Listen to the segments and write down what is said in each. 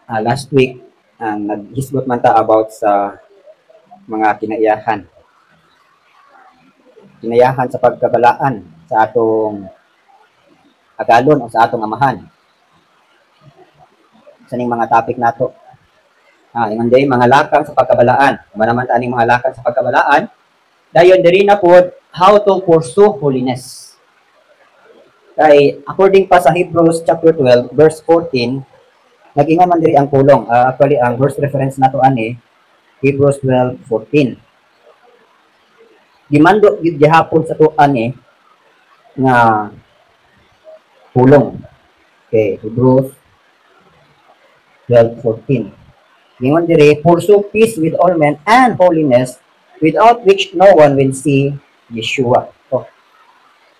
Last week, naghisgot man ta about sa mga kinayahan sa pagkabalaan sa atong agalon o sa atong amahan. Sa ning mga topic nato. Ingon day mga lakang sa pagkabalaan. Manaman aning mga lakang sa pagkabalaan. Dayon diri na pod how to pursue holiness. Kay according pa sa Hebrews chapter 12 verse 14, nag-ingon man diri ang pulong. Actually ang verse reference nato ani Hebrews 12:14. Gimando gyud gihapon sa tuan nga pulong. Okay, Hebrews 12:14. Gingon diri, pursue peace with all men and holiness, without which no one will see Yeshua.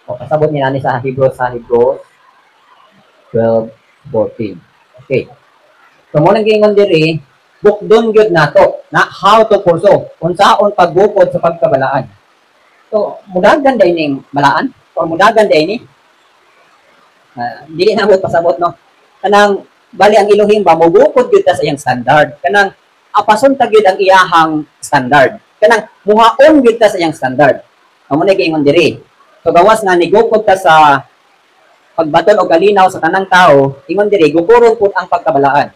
Kasabot niya nani sa Hebrews 12:14. Okay. So mo nang gingon diri, bukdon gyud nato na how to pursue, unsaon pagbukod sa pagkabalaan. So mudagan day ning balaan o mudagan day ni dili na mo pasabot no. Kanang bali ang Elohim ba mobukod gyud ta sa iyang standard. Kanang apason ta gyud ang iyahang standard. Kanang muhaon gyud ta sa iyang standard. Amo na gingon diri. So gawas nga nigukod ta sa pagbaton o kalinaw sa tanang tao, ingon diri guguron pud ang pagkabalaan.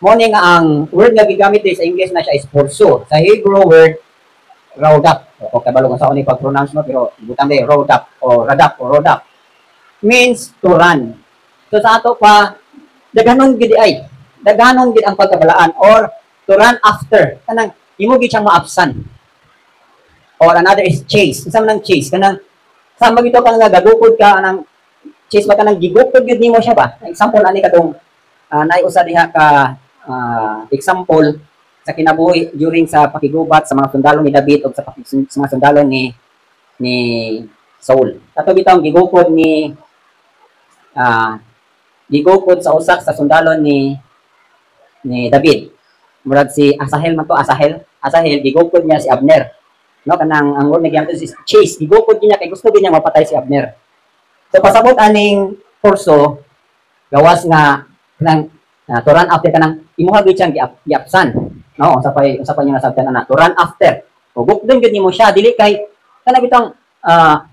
Mo ni nga ang word nga gigamit diri sa English na siya is pursue. Sa Hebrew word rodap. O kabalo kung saan ni pag-pronounce mo pero butang day rodap o radap o rodap means to run. So sa ato pa daghanon gid ay daghanon gid ang pagkabalaan or to run after kanang imo gid siyang maabsan. Or another is chase. Unsa man ang chase kanang sa magito ka nga gagukod ka anang chase ba kanang gigukod gyud nimo siya ba? Example ani kadtong naay usa diha ka example sa kinabuhi during sa pakigubat sa mga sundalo ni David o sa mga sundalo ni Saul. Kato bitong gigukod sa usak sa sundalo ni David. Murag si Asahel man to, Asahel gigukod niya si Abner. No kanang ang word nga gyud is chase, gigukod niya kay gusto niya mapatay si Abner. So pasabot aning kurso gawas nga kanang to run after kanang imuha gyud siyang giapsan. No, unsa pa niya nasabtan ana to run after. O gukdon gyud nimo siya dili kay kanang bitong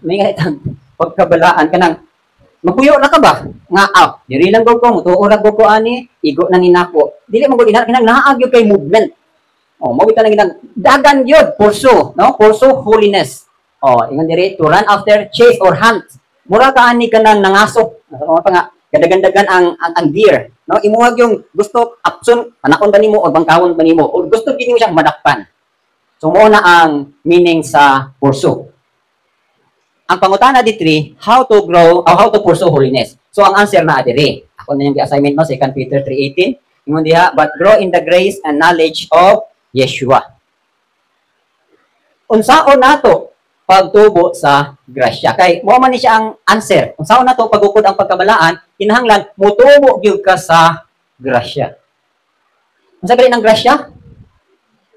may nga pagkabalaan kanang magpuyo na ka ba nga diri lang gud ko mutuo ra gud ko ani igo na ninako dili man gud kanang naa gyud kay movement. Mo bitaw nang dagan gyud pursue, no? Pursue holiness. Ingon diri to run after, chase or hunt. Mura ka ani kanang nangasok. Pa nga gadagan-dagan ang deer, no? Imuhag yung gusto apson panakon ba nimo o bangkawon ba nimo o gusto gid nimo siyang madakpan. So mo na ang meaning sa pursue. Ang pangutana diri, how to grow or how to pursue holiness. So ang answer na diri. Ako na yung assignment no, 2 Peter 3:18. Ingon diha, but grow in the grace and knowledge of Yeshua. Unsaon nato pagtubo sa grasya? Kay mo man ni siya ang answer. Unsaon nato pagukod ang pagkabalaan? Kinahanglan mutubo gyud ka sa grasya. Unsa gali ng grasya?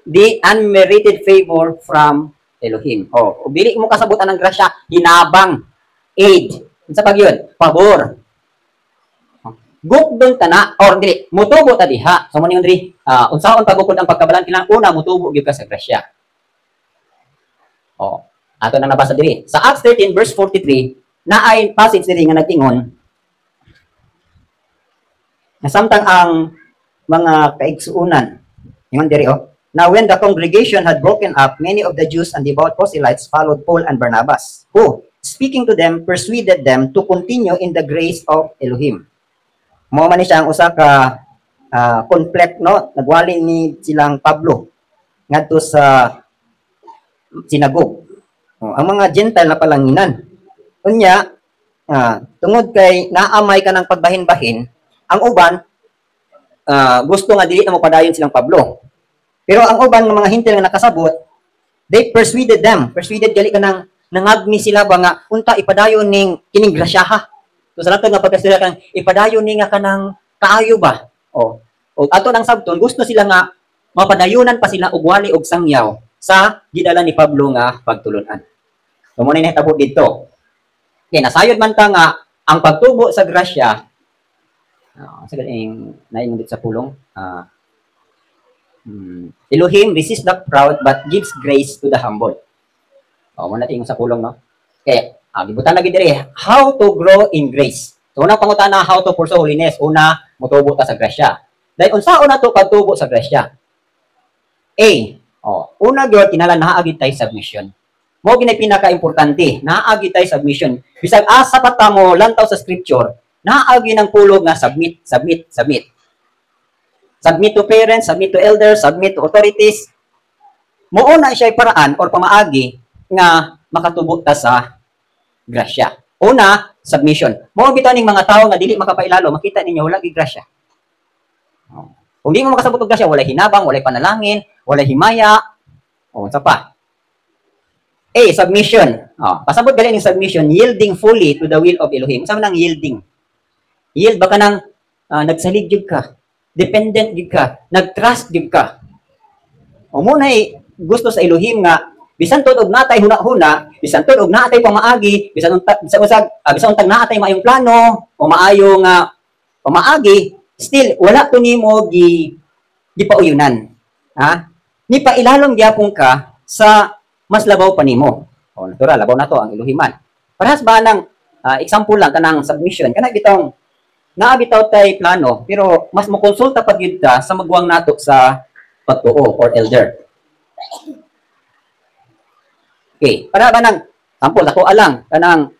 The unmerited favor from Elohim. Dili mo kasabutan ng grasya, hinabang, aid. Unsa pag yun? Pabor. Gukdon ta na or dili mutubo ta diha. So mo ningon diri, unsaon pagukod ang pagkabalaan kinahanglan una mutubo gyud ka sa grasya. Ato nang nabasa diri. Sa Acts 13 verse 43, naay passage diri nga nag-ingon na samtang ang mga kaigsuunan ingon diri now when the congregation had broken up, many of the Jews and devout proselytes followed Paul and Barnabas, who speaking to them persuaded them to continue in the grace of Elohim. Mao man ni siya ang usa ka conflict no nagwali ni silang Pablo ngadto sa sinagogue. Ang mga Gentile na palanginan. Unya tungod kay naamay ka ng pagbahin-bahin, ang uban gusto nga dili na mo padayon silang Pablo. Pero ang uban ng mga hintil nga nakasabot, they persuaded gali ka nang nangagni sila ba nga unta ipadayon ning kining grasyaha. So sa nato nga pagkasila kang ipadayon ni nga kanang kaayo ba? O ato nang sabton gusto sila nga mapadayunan pa sila og wali og sangyaw sa gidala ni Pablo nga pagtulunan. So mo ni nahitabo dito. Okay, nasayod man ta nga ang pagtubo sa grasya Sa galing naingon sa pulong, Elohim resist the proud but gives grace to the humble. Muna tingin sa pulong, no? Okay, gibutan lagi diri, how to grow in grace. So, unang pangutana, how to pursue holiness. Una, mutubo ta sa grasya. Dahil unsaon na to pagtubo sa grasya? A, una gyud kinahanglan naagid tay submission. Mo ginay pinaka-importante, naagi tay submission. Bisag asa pa ta mo lantaw sa scripture, naagi ng pulog nga submit, submit, submit. Submit to parents, submit to elders, submit to authorities. Mouna siya paraan or pamaagi nga makatubo ta sa grasya. Una, submission. Mo bitaw ning mga tawo nga dili makapailalo, makita ninyo wala gid grasya. Kung di mo makasabot og grasya, walay hinabang, walay panalangin, walay himaya. Sa pa. A, submission. Pasabot gali ning submission, yielding fully to the will of Elohim. Sa nang yielding. Yield baka nang nagsalig gyud ka, dependent gyud ka, nagtrust gyud ka. Mo na gusto sa Elohim nga bisan tud og natay huna-huna, bisan tud og natay pamaagi, bisan untag natay maayong plano o maayong pamaagi, still wala to nimo gipauyunan. Ni pailalom gyapon ka sa mas labaw pa nimo. Natural labaw na to ang Elohiman. Parehas ba nang example lang kanang submission, kana bitong naabitaw tay plano pero mas mokonsulta pa gyud ta sa magwang nato sa pagtuo or elder. Okay, para ba nang sample ako alang kanang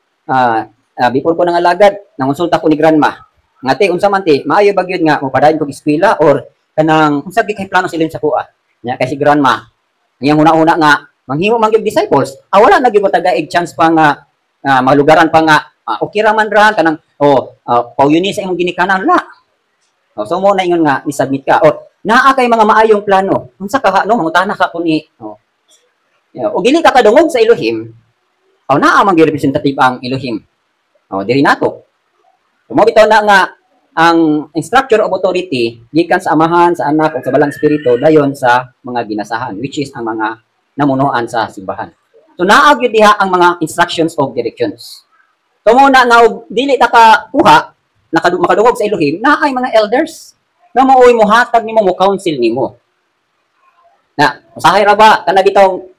before ko nang alagad, nangonsulta ko ni grandma. Ngati unsa man ti, maayo ba gyud nga mopadayon ko eskwela or kanang unsa gyud kay plano silin sa kuha. Nya kay si grandma. Nya huna-huna nga manghimo man gyud disciples. Wala na gyud mo tagaig chance pa nga malugaran pa nga okay ra man ra kanang pauyuni sa imong ginikanan la. So mo na ingon nga ni-submit ka or naa kay mga maayong plano. Unsa ka no mangutana ka kuni. O dili ka kadungog sa Elohim, naa man representative ang Elohim. Diri nato. Mo bitaw na nga ang structure of authority gikan sa Amahan, sa Anak ug sa Balang Espiritu dayon sa mga ginasahan which is ang mga namunuan sa simbahan. So naa gyud diha ang mga instructions of directions. So mo na nga dili ta ka kuha makadungog sa Elohim, naay mga elders na maoy mo hatag nimo mo counsel nimo. Na usahay ra ba kana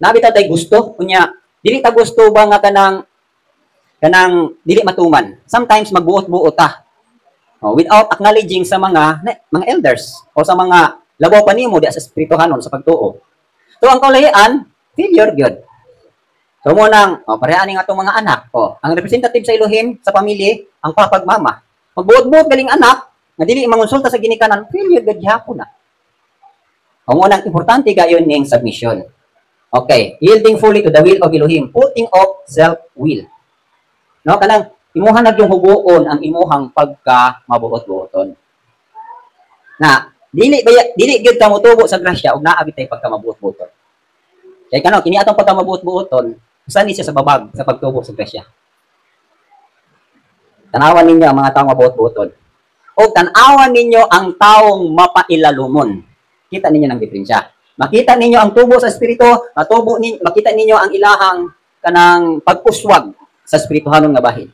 nabitaw tay gusto unya dili ta gusto ba nga kanang dili matuman. Sometimes magbuot-buot ta. Without acknowledging sa mga elders o sa mga labaw pa nimo di sa espirituhanon sa pagtuo. So ang kaulahian, failure gyud. So mo nang pareha ning atong mga anak. Ang representative sa Elohim sa pamilya, ang papag mama. Magbuot-buot galing anak nga dili mangonsulta sa ginikanan, failure gyud gyapon na. Ang unang importante gayon ning submission. Okay, yielding fully to the will of Elohim, putting off self-will. No, kanang imuha na yung hubuon ang imuhang pagka mabuot-buoton. Na dili gyud ka motubo sa grasya ug naa bitay pagka mabuot-buoton. Kay kano kini atong pagka mabuot-buoton, usan ni siya sa babag sa pagtubo sa grasya. Tanawan ninyo ang mga taong mabuot-buoton. O tanawan ninyo ang taong mapailalumon. Kita ninyo ng diferensya. Makita ninyo ang tubo sa espiritu, makita ninyo ang ilahang kanang pagpuswag sa espirituhanon nga bahin.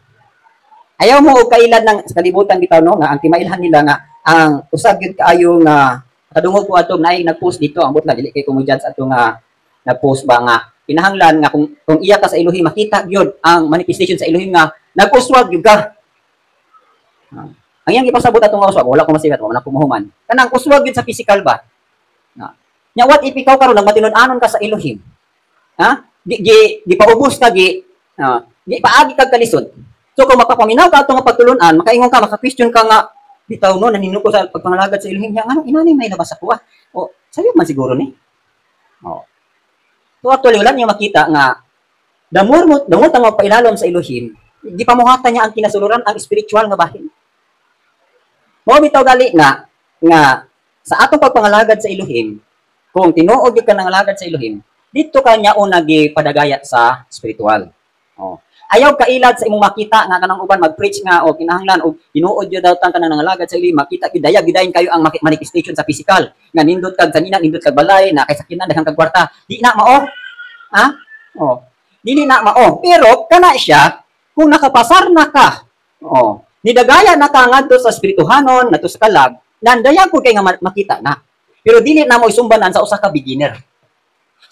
Ayaw mo og kailad ng kalibutan bitaw no nga ang timailhan nila nga ang usab gyud kaayo nga kadungog ko ato naay nag-post dito ang butla dili kay ko mo judge ato nga nag-post ba nga kinahanglan nga kung iya ka sa Elohim makita gyud ang manifestation sa Elohim nga nag-uswag gyud ka. Ang iyang ipasabot atong uswag wala ko masigat wala ko mahuman. Kanang uswag gyud sa physical ba? Nya what if ikaw karon nagmatinud-anon ka sa Elohim? Di paubos ka di paagi kag kalisod. So kung makapaminaw ka atong pagtulunan, makaingon ka, maka-question ka nga bitaw no nanino ko sa pagpangalagad sa Elohim niya, anong inani may labas sa kuha? Sayo man siguro ni. So actually wala niyo makita nga the more tang pailalom sa Elohim, di pamuhatan niya ang kinasuluran ang spiritual nga bahin. Mo bitaw gali nga sa atong pagpangalagad sa Elohim, kung tinuod ka nang alagad sa Elohim, dito ka niya una gipadagayat sa spiritual. Ayaw kailad sa imong makita nga kanang uban mag-preach nga o kinahanglan o tinuod jud daw tan kanang alagad sa Elohim, makita gyud dayag gidayon kayo ang manifestation sa physical. Nga nindot kag sanina, nindot kag balay, na kay sakinan daghang kag kwarta. Di na mao. Dili na mao. Pero kana siya kung nakapasar na ka. Nidagaya na ka ngadto sa espirituhanon nato sa kalag, nandaya ko kay nga makita na. Pero dili na mo isumbanan sa usa ka beginner.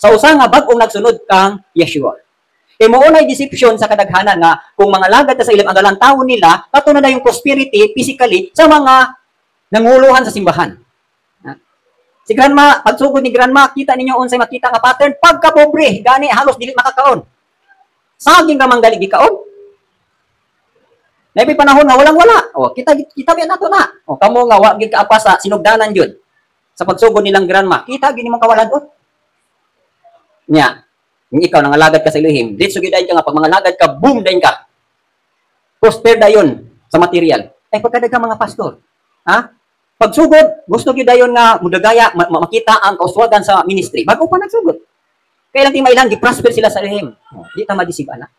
Sa usa nga bag-ong nagsunod kang Yeshua. E mo unay deception sa kadaghanan nga kung mga lagad sa ilim ang dalang tawo nila, kato na yung prosperity physically sa mga nanguluhan sa simbahan. Si grandma, pagsugod ni grandma, kita ninyo unsay makita nga pattern pagka pobre, gani halos dili makakaon. Saging ka manggali gikaon. Nabi panahon nga walang-wala. O kita biya nato na. O kamo nga wa gid kaapa sa sinugdanan jud. Sa pagsugod nilang grandma, kita gini mo kawalan-on. Nya, ikaw nangalagad ka sa Elohim, ditso gid ka nga pag mangalagad ka, boom dayon ka. Prosper dayon sa material. Ay pagkadaga mga pastor, ha? Pagsugod, gusto gyud dayon nga mudagaya makita ang kauswagan sa ministry bago pa nagsugod. Kaya lang ti mailan gi-prosper sila sa Elohim. Di ta madisib ana.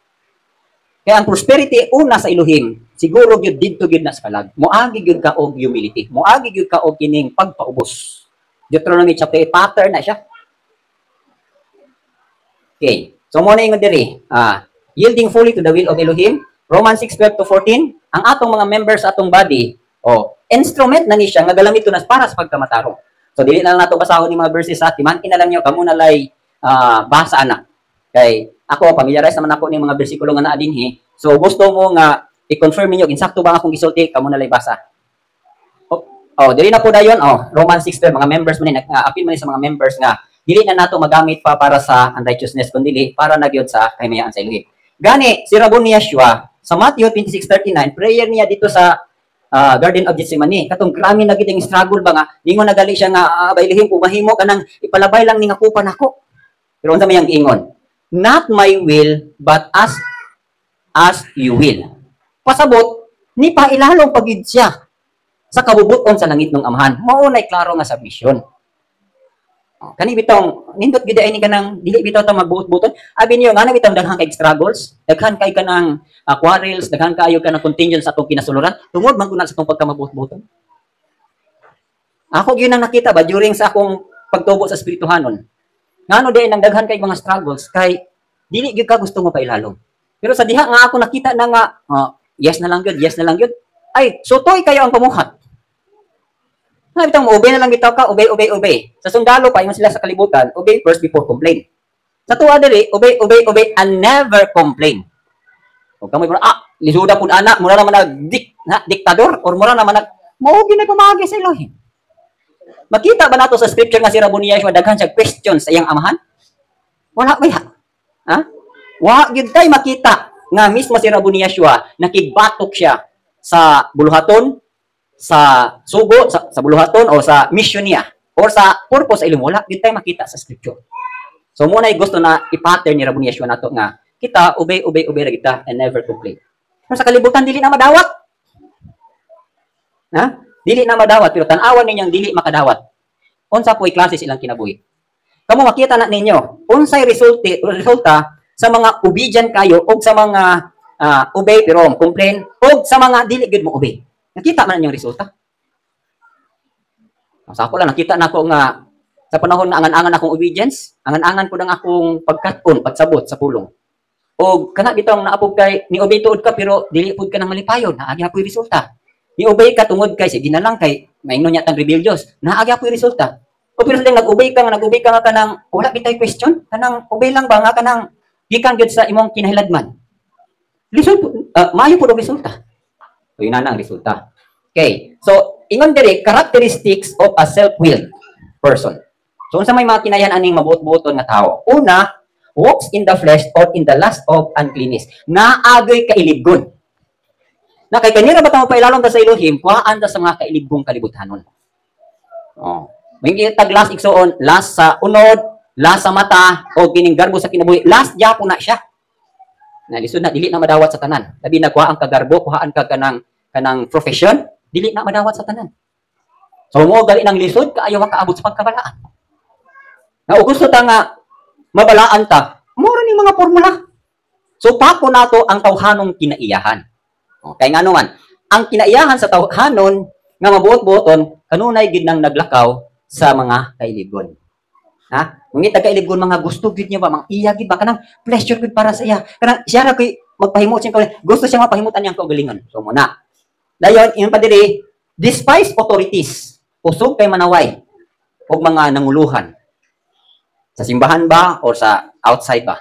Kaya ang prosperity una sa Elohim, siguro gyud didto gyud na sa kalag. Moagi gyud ka og humility. Moagi gyud ka og kining pagpaubos. Deuteronomy chapter 8 pattern na siya. Okay. So mo na ingon diri, yielding fully to the will of Elohim. Romans 6:12 to 14, ang atong mga members sa atong body, instrument na ni siya nga galamito nas para sa pagkamatarong. So dili na lang nato basahon ni mga verses sa timan-in na lang niyo kamo na lay basa ana. Kay ako familiarize naman ako ni mga bersikulo nga naa dinhi. So gusto mo nga i-confirm niyo insakto ba akong gisulti kamo na lay basa. Dili na po dayon Romans 6:12 mga members man ni apil man sa mga members nga dili na nato magamit pa para sa unrighteousness kundi para na gyud sa kahimayaan sa Elohim. Gani si Rabon ni Yeshua sa Matthew 26:39 prayer niya dito sa Garden of Gethsemane. Katong grami na gid ang struggle ba nga ningon nagali siya nga bailihim ko mahimo kanang ipalabay lang ni nga kupan ako. Pero unsa may ang giingon? Not my will but as you will. Pasabot ni pailalong pagid siya sa kabubuton sa langit ng Amahan. Mao nay klaro nga submission. Kani bitong nindot gid ay ni kanang dili bitaw ta magbuot-buton. Abi niyo nga na bitong daghan kay struggles, daghan kay kanang quarrels, daghan kayo kanang contingent sa atong kinasuluran tungod man kuna sa atong pagkamagbuot-buton. Ako gyud nang nakita ba during sa akong pagtubo sa espirituhanon. Ngano di nang daghan kay mga struggles kay dili gyud ka gusto mo pailalom. Pero sa diha nga ako nakita na nga yes na lang gyud. Ay, sutoy kayo ang pamuhat. Bitang obey na lang bitaw ka, obey. Sa sundalo pa, yung sila sa kalibutan, obey first before complain. Sa tuwa diri, obey, and never complain. Huwag ka mo lisuda po anak, mura naman diktador, or mura naman maugi na pamagi sa Elohim. Makita ba nato sa scripture nga si Rabon ni Yeshua, daghan siya questions sa iyang amahan? Wala ba ya? Ha? Wa gyud tay makita nga mismo si Rabon ni Yeshua, nakigbatok siya sa buluhaton, sa sugo, sa buluhaton o sa mission niya or sa purpose ay wala din tayo makita sa scripture. So muna gusto na i-pattern ni Rabon Yeshua nato nga kita obey ra kita and never complain. Pero sa kalibutan dili na madawat. Ha? Dili na madawat pero tan-awan ninyong dili makadawat. Unsa po'y klase silang kinabuhi. Kamo makita na ninyo unsay resulta sa mga obedient kayo o sa mga obey pero complain o sa mga dili gud mo obey. Nakita man yung resulta. Sa ako lang, nakita na ako nga sa panahon na angan-angan akong obedience, angan-angan ko ng akong pagkaton, pagsabot sa pulong. O kana bitong naapog kay, ni obey tuod ka, pero dili pud ka ng malipayon, naagi apoy resulta. Ni obey ka tungod kay, sige na lang kay, maingnon niya tang rebellious, naagi apoy resulta. O pero sa nag-obey ka nga kanang, wala kitay question, kanang obey lang ba nga kanang, gikan gyud sa imong kinahiladman. Result, maayo pud og resulta. So, yun na ang resulta. Okay. So, ingon diri characteristics of a self-willed person. So, unsa may mga kinayan aning mabuot-buoton nga tao? Una, walks in the flesh or in the lust of uncleanness. Naagoy kailibgon. Na kay kanira ba ta mapailalom ta sa Elohim, kuhaan ta sa mga kailibgong kalibutanon. May tag last igsoon, last sa unod, last sa mata, o kining garbo sa kinabuhi. Last japo na siya. Nalisod na, dili na madawat sa tanan. Labi na kuhaan ka garbo, kuhaan ka kanang profession, dili na madawat sa tanan. So mo gali nang lisod kaayo ka abot sa pagkabalaan. Na gusto ta nga mabalaan ta, mura ni mga formula. So pako nato ang tawhanong kinaiyahan. Kay ngano man, ang kinaiyahan sa tawhanon nga mabuot-buoton kanunay gid nang naglakaw sa mga kailibgon. Ha? Mungita kailibgon mga gusto gid niya ba, mang iya gid ba kanang pleasure gid para sa iya. Kanang siya ra kay magpahimo siya gusto siya mapahimutan niyang kaugalingon. So muna Dayon, yung pa diri, despise authorities. Pusog kay manaway o mga nanguluhan. Sa simbahan ba or sa outside ba?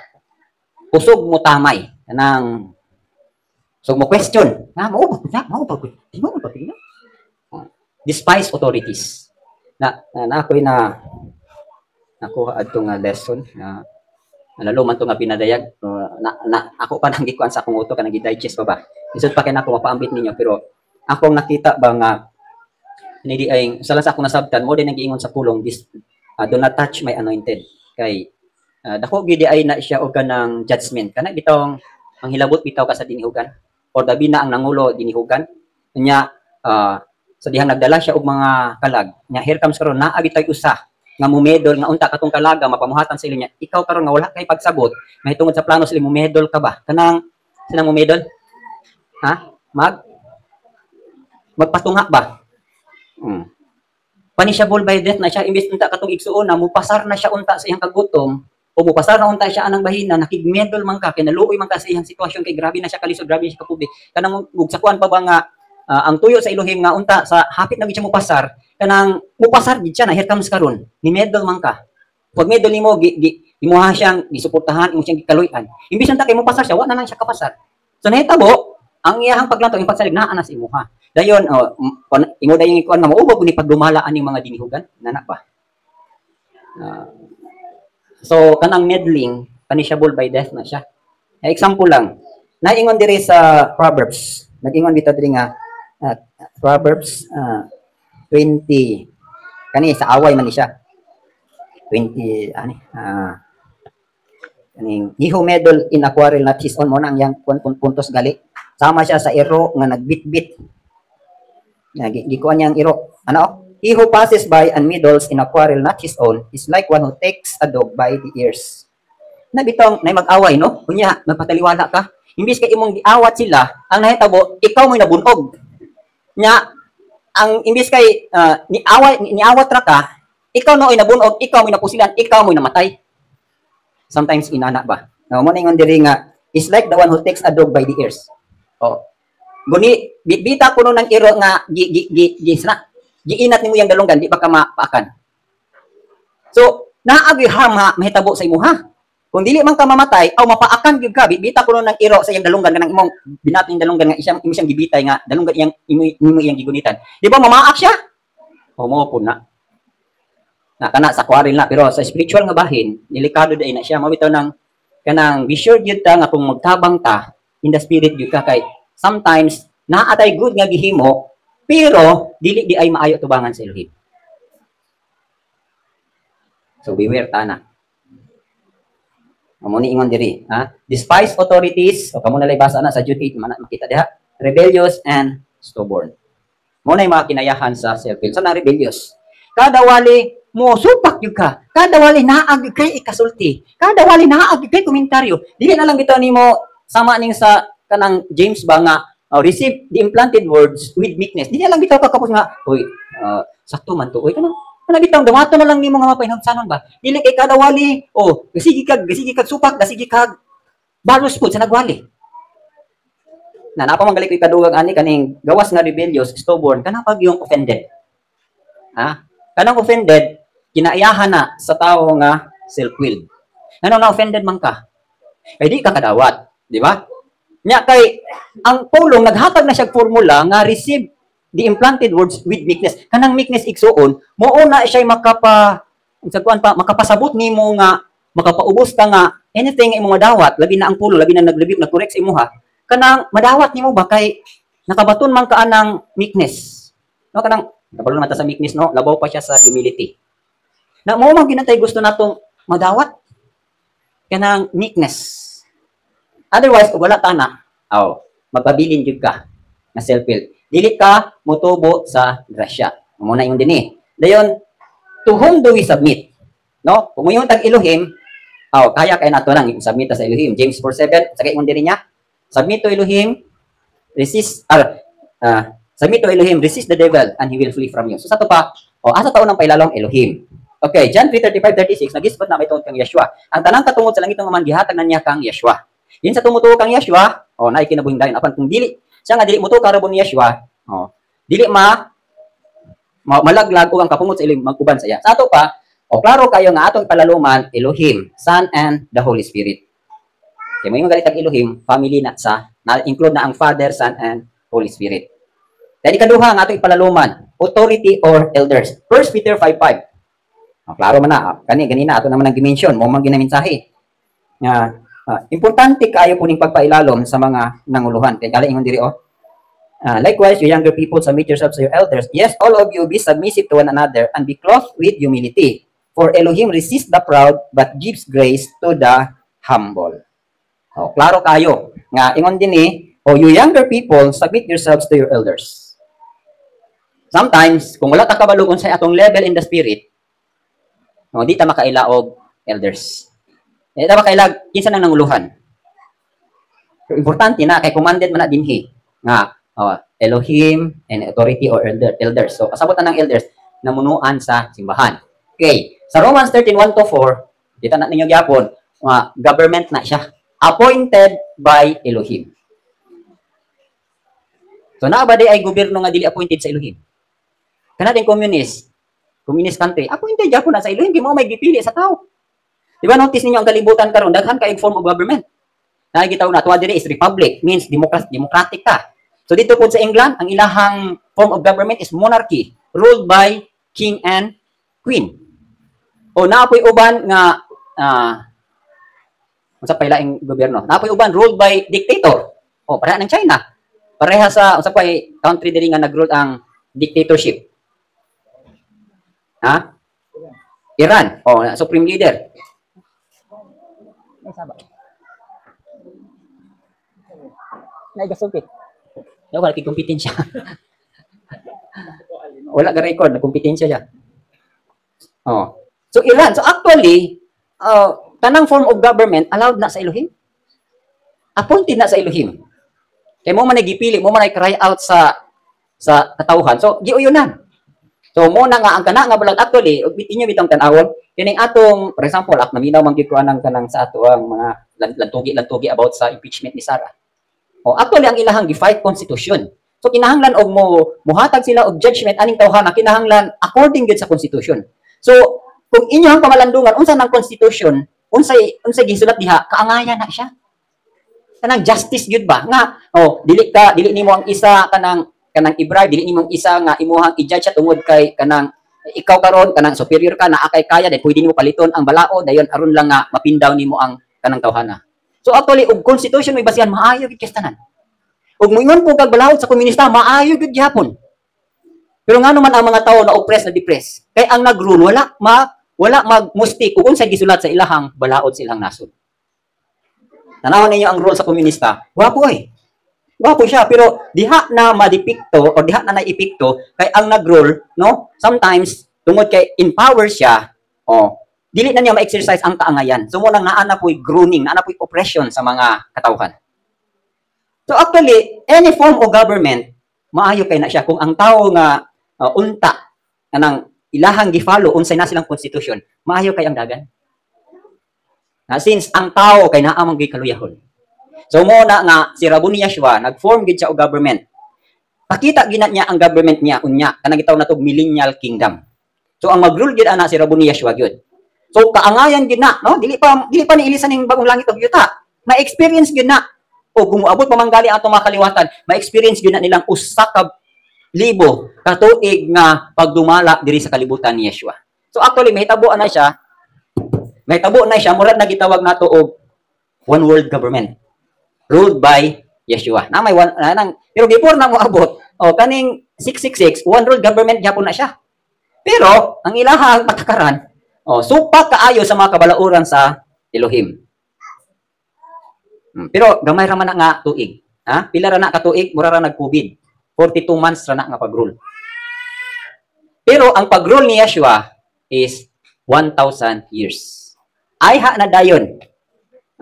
Pusog mo tamay. Kanang so mo question. Mo ba? Despise authorities. Na ako'y nakuha adto nga lesson na lalo man to nga pinadayag ako pa nang gikuan sa akong uto kanang gi-digest pa ba. Isod pa kay nako mapaambit ninyo pero akong nakita ba nga hindi ay sala sa akong nasabtan mo din ang giingon sa pulong this do not touch my anointed kay dako gid ay na siya og kanang judgment kana bitong ang hilabot bitaw ka sa dinihugan or dabi na ang nangulo dinihugan nya sa dihang nagdala siya og mga kalag nya here comes karon naa bitay usa nga mumedol nga unta katong kalaga mapamuhatan sa ilo niya ikaw karon nga wala kay pagsabot mahitungod sa plano sila mumedol ka ba kanang sila mumedol ha magpatunga ba punishable by death na siya imbes unta katong igsuon na mupasar na siya unta sa iyang kagutom o mupasar na unta siya anang bahina nakigmedol man ka kay naluoy man ka sa iyang sitwasyon kay grabe na siya kalisod grabe siya kapubi kanang mugsakuan pa ba nga ang tuyo sa Elohim nga unta sa hapit na gid siya mupasar kanang mupasar gid siya na here comes karon ni medal man ka pag medal nimo imuha siyang gisuportahan imo siyang gikaluy-an imbis unta kay mupasar siya wa na lang siya kapasar so nahitabo ang iyahang paglantaw yung pagsalig naa na sa imuha dayon imo dayon ikuan nga maubog ni pagdumala aning mga dinihugan nana ba so kanang meddling punishable by death na siya example lang naingon diri sa Proverbs nag-ingon bitaw diri nga Proverbs 20 kani sa away man ni siya 20 ani kaning he who meddle in a quarrel not his own mo nang yang puntos gali sama siya sa iro nga nagbitbit gikuan yang iro ano he who passes by and meddles in a quarrel not his own is like one who takes a dog by the ears na bitong nay mag-away no kunya magpataliwala ka imbis kay imong giawat sila ang nahitabo ikaw mo'y nabunog nya ang imbis kay niawat ra ka ikaw nooy nabunog ikaw mo'y napusilan ikaw mo'y namatay sometimes inana ba now mo ningon diri nga is like the one who takes a dog by the ears guni bitbita kuno ng iro nga giinat nimo yang dalunggan di ba ka mapaakan so naagi harm mahitabo sa imuha kung dili man ka mamatay aw mapaakan gyud ka bitbita kuno ng iro sa iyang dalunggan kanang imong binating dalunggan nga imo siyang gibitay nga dalunggan iyang imo iyang gigunitan di ba mamaak siya mo po na kana sa quarrel na pero sa spiritual nga bahin delikado dai na siya mabitaw ng kanang be sure gyud ta nga kung magtabang ta in the spirit gyud ka kay sometimes naatay good nga gihimo pero dili di ay maayo tubangan sa Elohim so beware ta na amo ni ingon diri despise authorities o kamo nalay basa na sa Jude 8 makita diha rebellious and stubborn mo na mga kinayahan sa self-will so na rebellious kada wali mo supak gyud ka kada wali naag kay ikasulti kada wali naag kay komentaryo dili na lang bitaw nimo sama ning sa kanang James ba nga receive the implanted words with meekness dili lang bitaw ka kapos nga oy sakto man to oy kanang bitang damato na lang nimo nga mapahinabsanon ba dili kay kada wali gasigi kag supak gasigi kag balos pud sa nagwali na napamanggali ko ikadugang ani kaning gawas nga rebellious stubborn kanang pag yung offended kanang offended kinaiyahan na sa tao nga self-willed ngano na offended man ka kay di ka kadawat di ba nya kay ang pulong naghatag na siya formula nga receive the implanted words with meekness kanang meekness igsuon mao na siya makapasabot nimo nga makapaubos ka nga anything imong madawat labi na ang pulo labi na nag-correct sa imuha kanang madawat nimo ba kay nakabaton man ka anang meekness no kanang kabalo man ta sa meekness no labaw pa siya sa humility na mao man ginatay gusto natong madawat kanang meekness otherwise kung wala ta na magpabilin jud ka na self-will dili ka motubo sa grasya. Muna yung dinhi. Dayon, to whom do we submit? No? Kung yung tag Elohim, kaya kay nato lang submit sa Elohim. James 4:7, sa kay diri niya, submit to Elohim, submit to Elohim, resist the devil, and he will flee from you. So sa to pa, asa taon ng pailalong Elohim. Okay, John 3:35-36, nagispat na may tungod kang Yeshua. Ang tanang katungod sa langit ng man gihatag na niya kang Yeshua. Yun sa tumutuo kang Yeshua, na ikinabuhing dayon apan kung dili siya nga dili mutuo karabon ni Yeshua, Oh. Dili malaglag o ang kapungot sa ilang magkuban saya. Sa ato pa, klaro kayo nga atong palaluman, Elohim, Son and the Holy Spirit. Kaya mo yung galit ang Elohim, family na-include na ang Father, Son, and Holy Spirit. Dahil ikaduha nga atong palaluman, authority or elders. 1 Peter 5:5. Klaro man na, ganina ato naman ang dimension, mo man ginaminsahe. Importante kayo kuning pagpailalom sa mga nanguluhan. Kaya galing ingon diri likewise, you younger people, submit yourselves to your elders. Yes, all of you be submissive to one another and be clothed with humility. For Elohim resists the proud but gives grace to the humble. Klaro kayo. Nga, ingon din you younger people, submit yourselves to your elders. Sometimes, kung wala ta kabalo kung sa atong level in the spirit, di ta makailaog elders. Di ta makailag, kinsa nang nanguluhan. So, importante na, kay commanded man na dinhi, nga, Elohim and authority or elders. So, kasabot na ng elders, namunuan sa simbahan. Okay. Sa Romans 13:1-4, kita na ninyo gyapon, government na siya. Appointed by Elohim. So, naabadi ay gobyerno nga dili appointed sa Elohim. Kana din communist country, appointed gyapon na sa Elohim, di mo may gipili sa tao. Di ba notice ninyo ang kalibutan karon, daghan kay form of government. Nakikita na tuwa diri is republic, means democratic ka. So dito po sa England, ang ilahang form of government is monarchy, ruled by king and queen. O naapoy uban nga unsa pa ilaing gobyerno? Naapoy uban ruled by dictator. O pareha ng China. Pareha sa unsa pa country diri nga nagrule ang dictatorship. Iran. Supreme leader. Naigasugit. Wala kay kompetensya. Wala ka record na kompetensya siya. So Iran, so actually, tanang form of government allowed na sa Elohim. Appointed na sa Elohim. Kaya mo man nagipili, mo man cry out sa katawhan. So giuyunan. So mo na nga ang kana nga bulag actually, inyo bitong tan-awon, kining atong, for example, naminaw man gid ko anang kanang sa ato ang mga lantugi about sa impeachment ni Sarah. Actually, ang ilahang gi-fight constitution. So, kinahanglan og muhatag sila og judgment aning tawhana, kinahanglan according gid sa constitution. So, kung inyo ang kamalandungan, unsa nang constitution, unsay gisulat diha, kaangayan na siya. Kanang justice gyud ba? Nga, dili nimo ang isa kanang i-bribe, dili nimo ang isa nga imuhang i-judge tungod kay kanang ikaw karon kanang superior ka na akay kaya dahil pwede nimo paliton ang balao dayon aron lang nga mapindaw nimo ang kanang tawhana. So actually, og constitution may basihan, maayo gid kastanan. Og moingon po kag balawod sa komunista, maayo gid gyapon. Pero ngano man ang mga tawo na oppress na depress, kay ang nagrule wala magmustik ug unsay gisulat sa ilahang balaod sa ilang nasod. Tanawon ninyo ang rule sa komunista, wapo Wapo siya, pero diha na madipikto o diha na naipikto kay ang nagrule, no? Sometimes tungod kay in power siya, dili na niya ma-exercise ang kaangayan. So, muna nga napoy groaning, napoy oppression sa mga katawhan. So, actually, any form of government, maayo kay na siya. Kung ang tao nga unta, kanang ilahang gifalo, unsay na silang constitution, maayo kay ang dagan. Since ang tao kay naamang gikaluyahon. So, muna nga, si Rabuni Yeshua, nag-form gid siya og government. Pakita gina niya ang government niya, unya, kanang gitaw na to millennial kingdom. So, ang mag-rule gid ana si Rabuni Yeshua gyud. So kaangayan gid na, no? Dili pa niilisan ning bagong langit ug yuta. Ma-experience gid na. O gumuabot pa man gali atong makaliwatan, ma-experience gid na nilang usa ka libo ka tuig nga pagdumala diri sa kalibutan ni Yeshua. So actually mahitabo na siya. Murag na gitawag nato og one world government ruled by Yeshua. Na may pero before na moabot, kaning 666 one world government gyapon na siya. Pero ang ilahang patakaran supak kaayo sa mga kabalauran sa Elohim. Pero gamay ra man na nga tuig. Pila ra na ka tuig, mura ra nag-COVID. 42 months ra na nga pag-rule. Pero ang pag-rule ni Yeshua is 1,000 years. Ayha na dayon.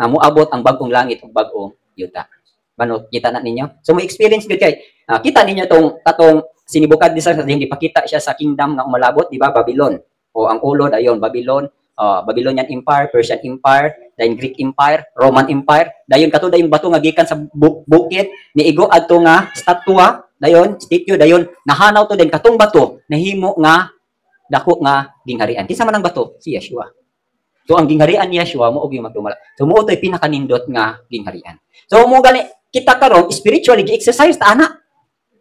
Muabot ang bagong langit ug bagong yuta. Banot kita na ninyo. So mo experience gud kay kita ninyo katong sinibukad di sa gipakita siya sa kingdom nga umalabot, di ba? Babylon. Ang ulo dayon Babylon, Babylonian Empire, Persian Empire, dayon Greek Empire, Roman Empire, dayon kato dayon bato nga gikan sa bukid niigo adto nga statwa dayon statue dayon nahanaw to din katong bato nahimo nga dako nga gingharian. Kinsa man ang bato? Si Yeshua. So ang gingharian ni Yeshua mo og yung magtumala. So mo toy pinakanindot nga gingharian. So mo gali kita karon spiritually gi-exercise ta ana.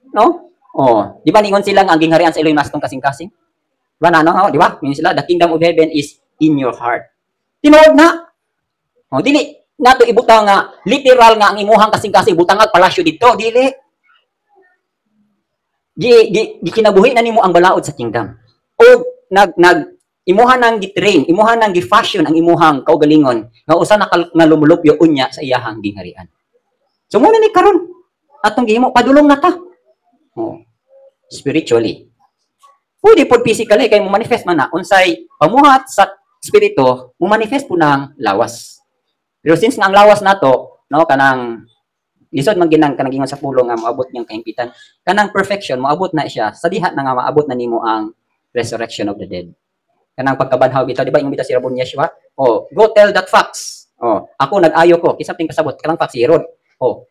No? Oh, di ba ningon sila nga ang gingharian sa iloy mastong kasing-kasing? Di ba na no? Di ba? Ningon sila the kingdom of heaven is in your heart. Tinuod na. Oh, dili nato ibutang nga literal nga ang imuhang kasing-kasing butangag palasyo dito, dili. Gi kinabuhi na nimo ang balaod sa kingdom. O imuha nang gitrain, imuha nang gi-fashion ang imuhang kaugalingon nga usa na nga lumulupyo unya sa iyahang gingharian. So mo ni karon atong gihimo padulong na ta. Oh, spiritually. Pwede pod physically kay mo manifest man na unsay pamuhat sa espiritu, mo manifest po ng lawas. Pero since nga ang lawas nato, no, kanang lisod man ginang kanang gingon sa pulong nga moabot niyang kahimpitan, kanang perfection moabot na siya sa diha na nga maabot na nimo ang resurrection of the dead. Kanang pagkabanhaw bitaw, di ba yung bitaw si Rabon Yeshua? Oh, go tell that facts. Oh, ako nag-ayo ko, kisap ting kasabot kanang facts si Herod. Oh,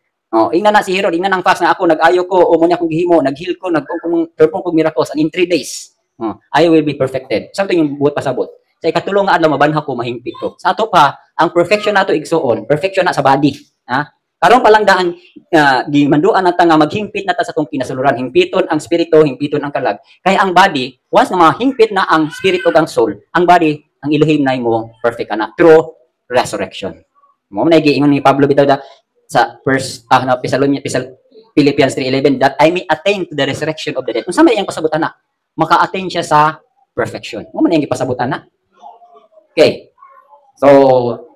ingna na si Herod, ingna nang facts nga ako nag-ayo ko, o mo niya kong gihimo, nag-heal ko, nag-perform kong miracles and in 3 days, I will be perfected. Sabto yung buot pasabot. Sa ikatulong nga adlaw mabanhaw ko, mahingpit ko. Sa ato pa, ang perfection nato igsuon, perfection na sa body. Ha? Karon pa lang daan gimanduan nata nga maghimpit nata sa tong kinasuluran, himpiton ang spirito, himpiton ang kalag. Kaya ang body, once na mahingpit na ang spirit ug ang soul, ang body, ang Elohim na mo perfect ana through resurrection. Mo na giingon ni Pablo bitaw da sa first Philippians 3:11 that I may attain to the resurrection of the dead. Unsa may iyang pasabutan na? Maka-attain siya sa perfection. Mo man iyang gipasabutan na. Okay. So,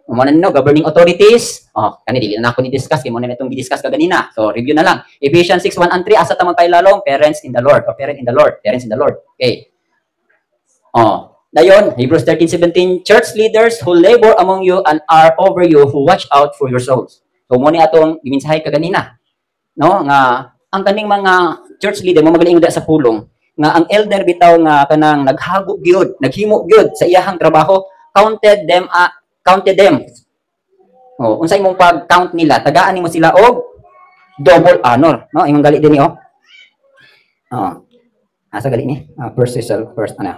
mo na no governing authorities. Kani dili na ako ni-discuss kay mo na itong gi-discuss kaganina. So, review na lang. Ephesians 6:1 and 3 asa ta magpailalong parents in the Lord or parent in the Lord, parents in the Lord. Okay. Dayon, Hebrews 13:17, church leaders who labor among you and are over you who watch out for your souls. So, mo ni atong giminsahay kaganina. No, nga ang kaning mga church leader mo magaling sa pulong nga ang elder bitaw nga kanang naghago gyud, naghimo gyud sa iyahang trabaho, counted them. Unsay imong pag-count nila, tagaan nimo sila og double honor, no? Imong gali dinhi asa gali ni? First ana.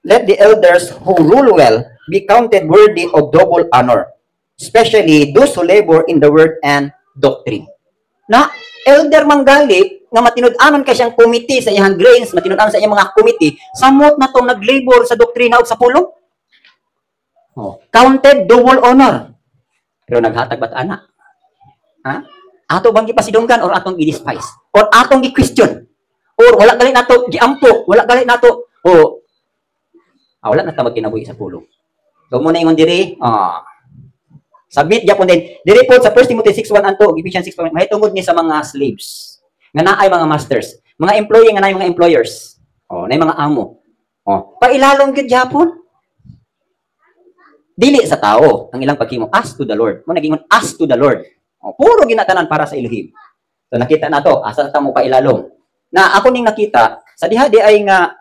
Let the elders who rule well be counted worthy of double honor, especially those who labor in the word and doctrine. Na elder manggali nga matinud-anon kay siyang committee sa iyang grains, matinud-anon sa iyang mga committee, samot na tong naglabor sa doktrina ug sa pulong. Counted double honor. Pero naghatag bat ana? Ha? Ato bang gipasidunggan or atong i-despise? Or atong gi-question? Or wala gali nato giampo, wala gali nato wala na ta magkinabuhi sa pulong. So mo na ingon diri, submit gyapon din. Diri po sa 1 Timothy 6:1 anto, Ephesians 6:1, mahitungod ni sa mga slaves. Nga naay mga masters, mga employee nga naay mga employers. Naay mga amo. Pailalom gyud gyapon. Dili sa tao ang ilang paghimo, ask to the Lord. Mo nagingon ask to the Lord. Puro ginatanan para sa Elohim. So nakita na to, asa ta mo pailalom. Na ako ning nakita, sa diha di ay nga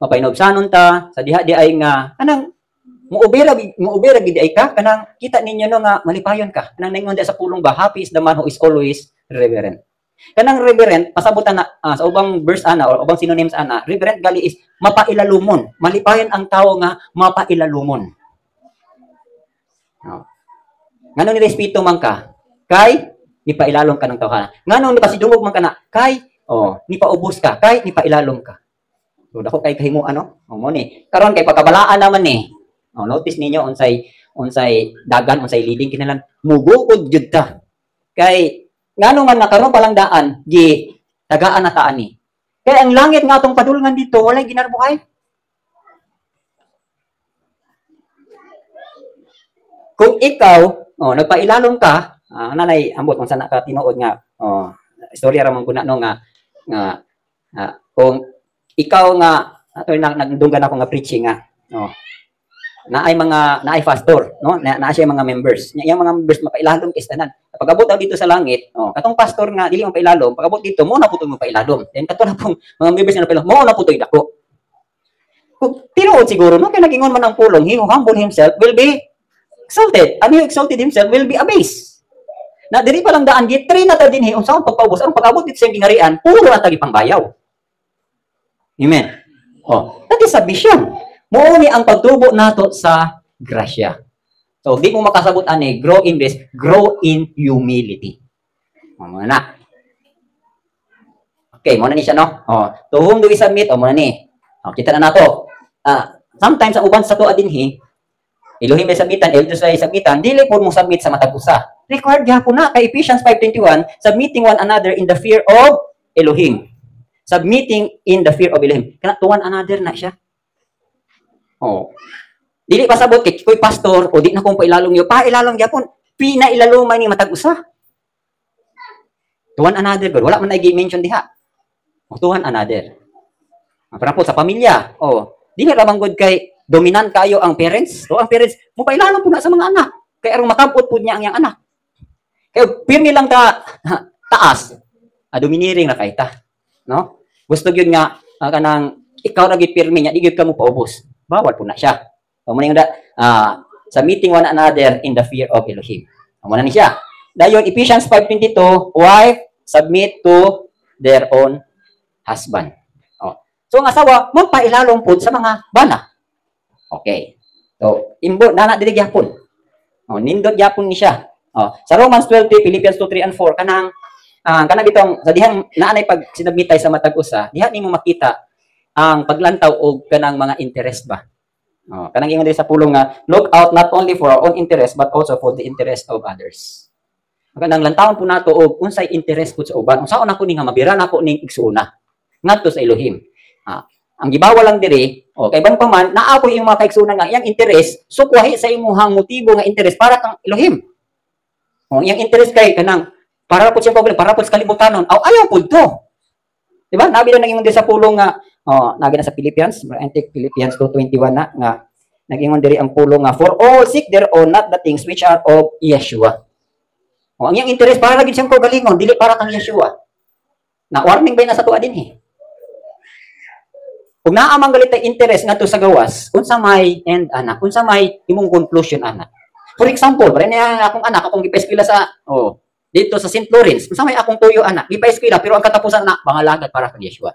mapainobsanon ta, sa diha di ay nga kanang muobera gid ay ka, kanang kita ninyo no nga malipayon ka. Kanang ningon di sa pulong ba, happy is the man who is always reverent. Kanang reverent, pasabutan na sa ubang verse ana or ubang synonyms ana, reverent gali is mapailalumon. Malipayon ang tao nga mapailalumon. Nganong ni respeto man ka, kay ni pailalom ka ng tawhana. Nganong ni pasidungog man ka na, kay ni paubos ka, kay ni pailalom ka. So dako kay kahimo ano? Mo ni. Karon kay pagkabalaan naman ni. Notice ninyo unsay dagan, unsay leading kinalan mugukod jud ta. Kay ngano man nakaron palang daan gi tagaan na taan ni. Kay ang langit nga atong padulngan dito walay ginarbuhay. Kung ikaw, nagpailalom ka, nanay ambot kung sana ka tinuod nga, istorya ramon ko na no nga kung ikaw nga ato nagdunggan ako nga preaching nga, naay pastor, no? Na siya mga members. Yang mga members mapailalom kay tanan. Pag abot dito sa langit, katong pastor nga dili mo pailalom, pag abot dito mo na putoy mo pailalom. Then kato na pong mga members nga pailalom, mo na putoy dako. Kung tinuod siguro no kay nagingon man ang pulong, he who humble himself will be exalted. And he who exalted himself will be abased. Na diri pa lang daan gitri na ta dinhi unsa ang pagpaubos ang pag-abot dito sa gingarian puro na tagi pangbayaw. Amen. Oh, that is a vision. Mao ni ang pagtubo nato sa grasya. So di mo makasabot ani grow in this, grow in humility. Mo na. Okay, mo na ni siya no. Oh, to whom do we submit? O mo na ni. Oh, kita na nato. Sometimes ang uban sa tuwa dinhi Elohim may sabitan, elders ay sabitan, dili po mo submit sa matag usa. Required gyapon na kay Ephesians 5:21, submitting one another in the fear of Elohim. Submitting in the fear of Elohim. Kana to one another na siya. Oh. Dili pasabot kay koy pastor o di na kong pailalong yo, pailalong gyapon. Pinailalumay ni matag usa. To one another God. Wala man na i-mention diha. O to one another. Para po sa pamilya. Oh, dili ra manggod kay dominant kayo ang parents. So, ang parents, mupailalang po na sa mga anak. Kaya arong makabot po niya ang iyang anak. Kaya pirmi lang taas. Dominiring na kay ta. No? Gusto yun nga, kanang, ikaw naging pirmi niya, di yun ka mo paubos. Bawal po na siya. So, muna yung submitting one another in the fear of Elohim. So, muna ni siya. Dayon, Ephesians 5:22, wife, submit to their own husband. Oh. So, ang asawa, magpailalong po sa mga bana. Okay. So, imbo na dili gyapon. Oh, nindot gyapon ni siya. Oh, sa Romans 12:3, Philippians 2:3 and 4 kanang bitong sa dihang naanay pag sinabmitay sa matag usa, diha nimo makita ang paglantaw og kanang mga interest ba. Oh, kanang ingon sa pulong nga look out not only for our own interest but also for the interest of others. Kanang lantawon po nato og unsay interest pud sa uban. Unsaon ako ni nga mabira nako ning igsuuna ngadto sa Elohim. Ang gibawa lang diri, kay ban pa man, naapoy yung mga kaigsunan nga, iyang interest, sukwahi sa imuhang motibo nga interest para kang Elohim. Iyang interest kay kanang, para po siya problem, para po sa kalibutanon, ayaw po to. Diba? Nabi na nag-ingon din sa pulong nga, nabi na sa Philippians, Philippians 2:21 na, nga, nag-ingon diri ang pulong nga, for all seek their own, not the things which are of Yeshua. Ang iyang interest, para lagi siyang kaugalingon, dili para kang Yeshua. Na warning ba na sa tuwa din eh. Kung naamang galit ay interest nga to sa gawas, unsa may end anak, unsa may imong conclusion anak. For example, pare niya akong anak akong gipa-eskwela sa dito sa St. Lawrence, unsa may akong tuyo anak, gipa-eskwela pero ang katapusan na bangalagad para kang Yeshua.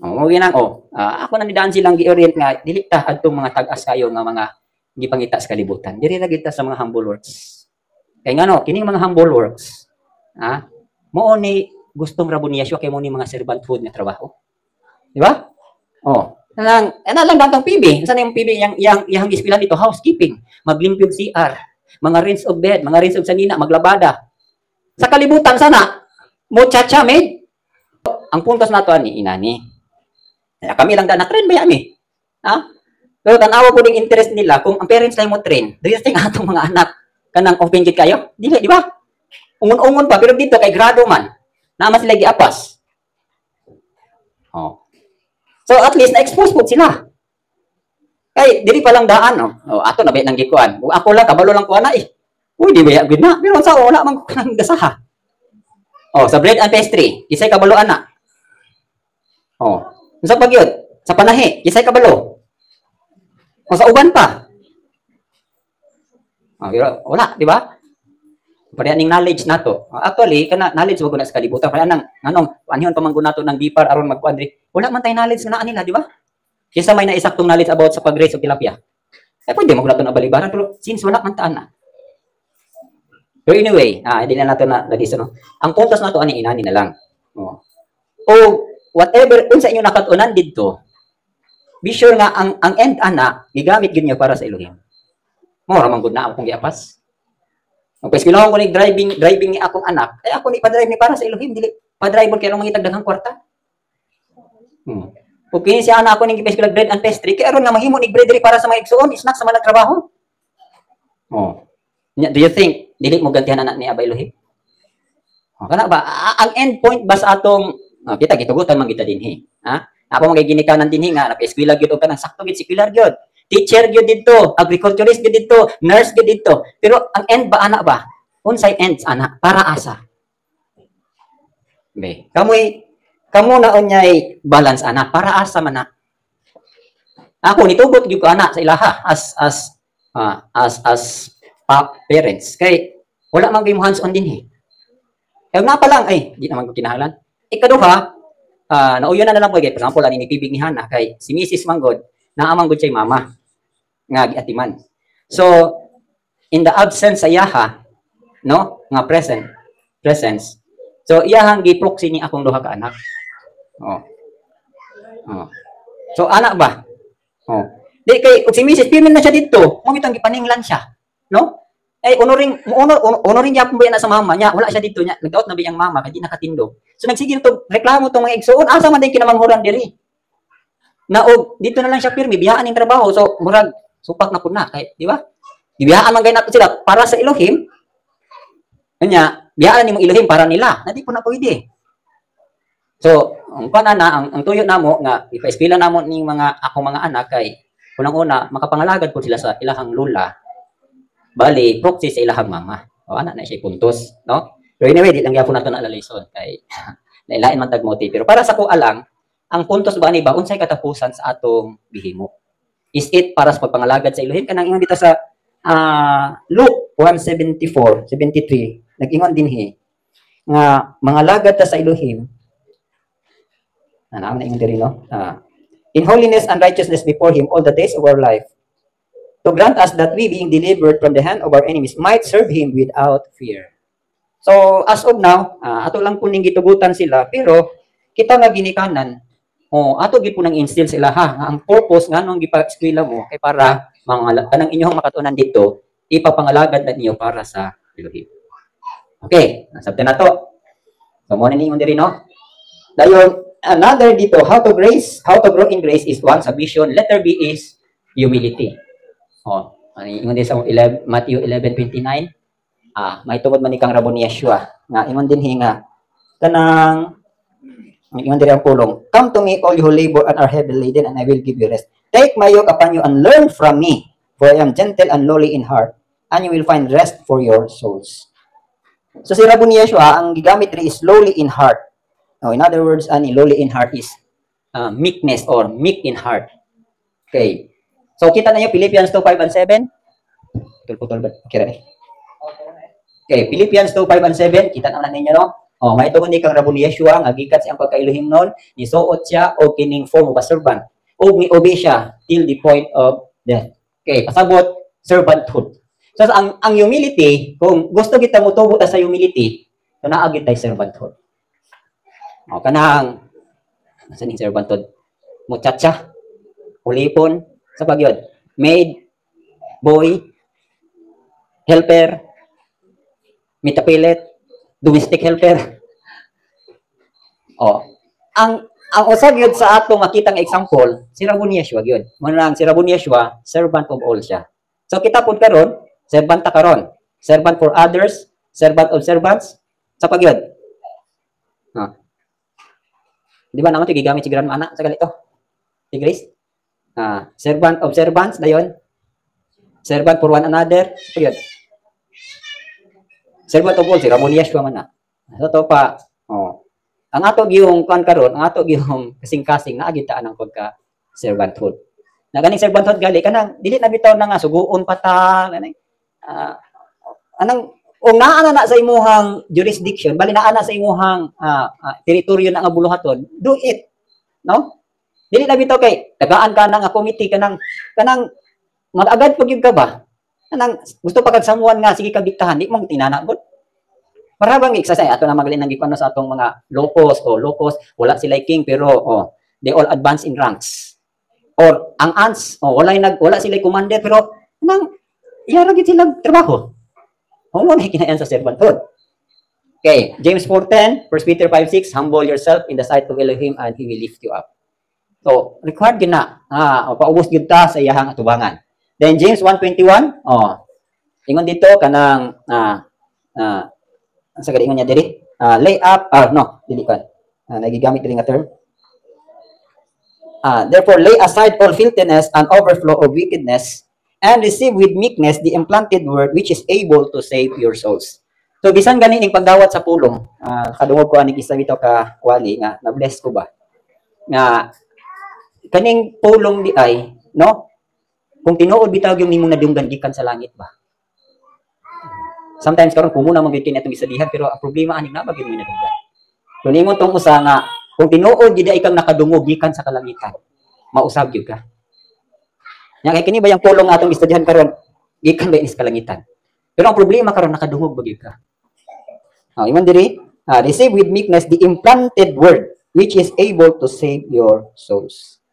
Ako na nidaan silang gi-orient nga dili ta adtong mga tag-as kayo nga mga gipangita sa kalibutan. Diri ra kita sa mga humble works. Kay ngano, kining mga humble works, mao ni gustong rabo ni Yeshua kay mo ni mga servanthood nga trabaho. Di ba? Ano lang datang PB. Saan yung PB? Yang ispilan dito, housekeeping. Maglimpyo CR. Mga rinse of bed. Mga rinse of sanina. Maglabada. Sa kalibutan, sana, muchacha, maid. Ang puntos na ito, inani. Kami lang na-train ba yan Pero tanawa ko ng interest nila, kung ang parents lang mo train, do you think atong mga anak kanang open gate kayo? Dili, di ba? Ungon-ungon pa. Pero dito, kay grado man, naman sila giapas. So at least na-expose po sila. Kay diri pa lang daan ato na ba nang gikuan. Kung ako lang kabalo lang ko ana Uy di ba gud na. Pero sa wala man ko nang gasaha. Sa bread and pastry, kisay kabalo ana. Unsa pa gyud? Sa panahi, kisay kabalo. Sa uban pa. Pero wala, di ba? Pare aning knowledge nato. Actually kana knowledge wag na sa kalibutan. Pare anang anhon pamanggo nato ng bipar aron magkuandri. Wala man tay knowledge na nila, di ba? Kisa may naisaktong knowledge about sa pag-raise of tilapia. Pwede mo nato na balibaran pero since wala man taan na. Pero anyway, hindi na nato na daliso no. Ang puntos nato ani inani na lang. Whatever unsa inyo nakatunan didto. Be sure nga ang end ana gigamit gid niyo para sa Elohim. Mo ra man gud na akong giapas. Pag kinuha ko ni driving ni akong anak, ay ako ni pa-drive ni para sa Elohim, dili pa-drive kay aron mangitag daghang kwarta. Kung kini siya anak ako ning gipes bread and pastry, kay aron nga mahimo ni bread para sa mga igsuon, snack sa mga trabaho. Do you think dili mo gantihan anak ni Aba Elohim? Kana ba ang end point ba sa atong kita gitugutan man kita dinhi, Ako magiginikanan dinhi nga napa-eskwela gyud og kanang sakto gid sikular gyud. Teacher gyud dito, agriculturist gyud dito, nurse gyud dito. Pero ang end ba ana ba? Unsay ends ana? Para asa? Be, kamo na unyay balance ana para asa man na. Ako nitugot gyud ko ana sa ilaha as parents. Kay wala man kayong hands-on din eh. Kaya nga pa lang, ay, di naman ko kinahanglan. Ikaduha, nauyo na lang po, for example, ani ni pibig ni Hana, kay si Mrs. Manggod, naamang gud siya mama, nga giatiman. So, in the absence sa iyaha, no, nga presence, so iyahang gi-proxy ni akong duha ka anak. Oh. Oh. So, anak ba? Oh. Di kay, si Mrs. Pimin na siya dito, mo bitang gipaninglan siya, no? Unoring niya kung na sa mama niya, wala siya dito niya, nag-out na biyang mama, kaya di nakatindog. So nagsigil to, reklamo to mga igsoon, asa man din kinamanghuran diri. Na og dito na lang siya pirmi, biyaan ning trabaho, so murag supak na puna, kay di ba? Gibiyaan man gay nato sila para sa Elohim. Kanya, biyaan nimong Elohim para nila, na di po na pwede. So, ang panana, ang tuyo namo nga ipa-eskwela namo ning mga akong mga anak kay unang-una makapangalagad po sila sa ilahang lula. Bali, proxy sa ilahang mama. O, anak na siya puntos, no? Pero anyway, di lang yapon nato na lesson kay nailain man tag motive. Pero para sa ko alang, ang puntos ba ni ba unsay katapusan sa atong bihimo? Is it para sa pagpangalagad sa Elohim kanang ingon dito sa Luke 1:74, 73, nag-ingon dinhi nga mangalagad ta sa Elohim. Ano na ingon diri no? In holiness and righteousness before him all the days of our life, to grant us that we, being delivered from the hand of our enemies, might serve Him without fear. So, as of now, ato lang po ning gitugutan sila, pero kita nga ginikanan, ato gid po nang instill sila ha, ang purpose nga nung gipa-eskwela mo kay para mga kanang inyong makatunan dito, ipapangalagad na niyo para sa Elohim. Okay, nasabtan na to. So, mo na ningon diri no. Dayon another dito, how to grow in grace is one, submission. Letter B is humility. Ingon din sa Matthew 11:29, may tungod man ni kang Rabon ni Yeshua, nga ingon din hinga, kanang, ingon din ang pulong, come to me all you who labor and are heavy laden, and I will give you rest. Take my yoke upon you and learn from me, for I am gentle and lowly in heart, and you will find rest for your souls. So si Rabon ni Yeshua, ang gigamit rin is lowly in heart. In other words, lowly in heart is meekness or meek in heart. Okay. So, kita na nyo, Philippians 2:5 and 7. Tulputol ba? Okay, Philippians 2:5 and 7. Kita na ninyo, no? May tungod ni kang Rabon ni Yeshua, nga gikat siyang pagka-Elohim nun, nisuot siya, o kining form of a servant. O ni-obey siya, till the point of death. Okay, pasabot, servanthood. So, ang humility, kung gusto kita mutubo ta sa humility, so naagit tayo servanthood. Kanang, nasan yung servanthood? Muchacha, ulipon, sa pagyod, maid, boy, helper, mitapilit, domestic helper. Ang usab yun sa ato makitang example, si Rabon Yeshua yun. Manang si Rabon Yeshua, servant of all siya. So kita pud karon, servant ta karon. Servant for others, servant of servants, sa pagyod. Di ba naman ito gigamit si grandma anak sa ganito? Si Grace? Servant of servants, dayon. Servant for one another, ayun. Servant of all, si Rabon Yeshua man na. Sa to pa, ang ato giyong kan karon, ang ato giyong kasing-kasing na agitaan ang pagka servanthood. Na ganing servanthood gali kanang dili na bitaw na nga suguon pata, anang naana na sa imuhang jurisdiction, bali naana sa imuhang teritoryo na nga buluhaton, do it. No? Dili na bitaw kay tagaan ka nang committee kanang mag-agad pag yung ka ba? Kanang gusto pa kag samuan nga sige kag diktahan, di mo tinanagod. Para bang exercise ato na magalin nang gikuno sa atong mga locals wala sila king pero they all advance in ranks. Or ang ants wala sila commander pero nang iyara gid sila trabaho. Mo na kinayan sa servanthood. Okay, James 4:10, 1 Peter 5:6, humble yourself in the sight of Elohim and He will lift you up. So, required yun na. Paubos yun ta sa iyahang atubangan. Then, James 1:21, ingon dito, kanang, sa galingon niya diri, lay up, dili ka. Nagigamit rin nga term. Therefore, lay aside all filthiness and overflow of wickedness, and receive with meekness the implanted word which is able to save your souls. So, bisan ganin yung pagdawat sa pulong, kadungog ko aning isa bitaw ka wali nga, na-bless ko ba? Nga, kaning pulong di ay, no? Kung tinuod bitaw yung nimong nadunggan gikan sa langit ba? Sometimes karon kumo na magiging atong isadihan pero ang problema ani na bagay mo nadunggan. Kung ingon tong usa nga kung tinuod gid ikang nakadungog gikan sa kalangitan, mausab gyud ka. Nya kay kini ba yung pulong atong isadihan karon gikan ba ini sa kalangitan. Pero ang problema karon nakadungog ba gyud ka. Ingon diri, receive with meekness the implanted word which is able to save your souls.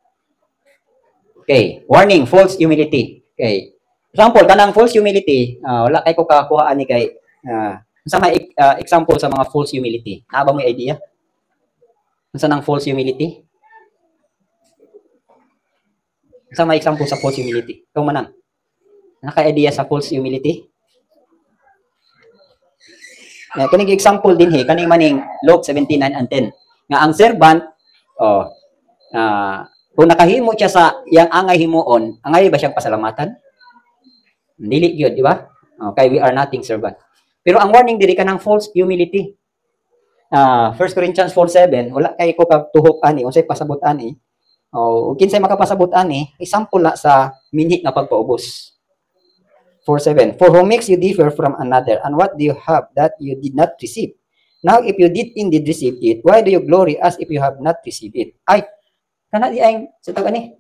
Okay, warning, false humility. Okay. Example, kanang false humility, wala kay ko kakuha ani kay sa may example sa mga false humility. Aba mo idea? Unsa nang false humility? Sa may example sa false humility. Ikaw manang. Naka-idea sa false humility? Kaning example din kaning maning Luke 17:9 and 10. Nga ang servant kung nakahimo siya sa yang angay himuon, angay ba siyang pasalamatan? Dili gyud, di ba? Okay, we are nothing servant. Pero ang warning diri kanang false humility. 1 Corinthians 4:7, wala kay ko katuhok ani unsay pasabot ani. Kinsay makapasabot ani, example na sa minhi nga pagpaubos. 4:7, for who makes you differ from another, and what do you have that you did not receive? Now, if you did indeed receive it, why do you glory as if you have not received it? Ay, kana di ay sa tawag ani.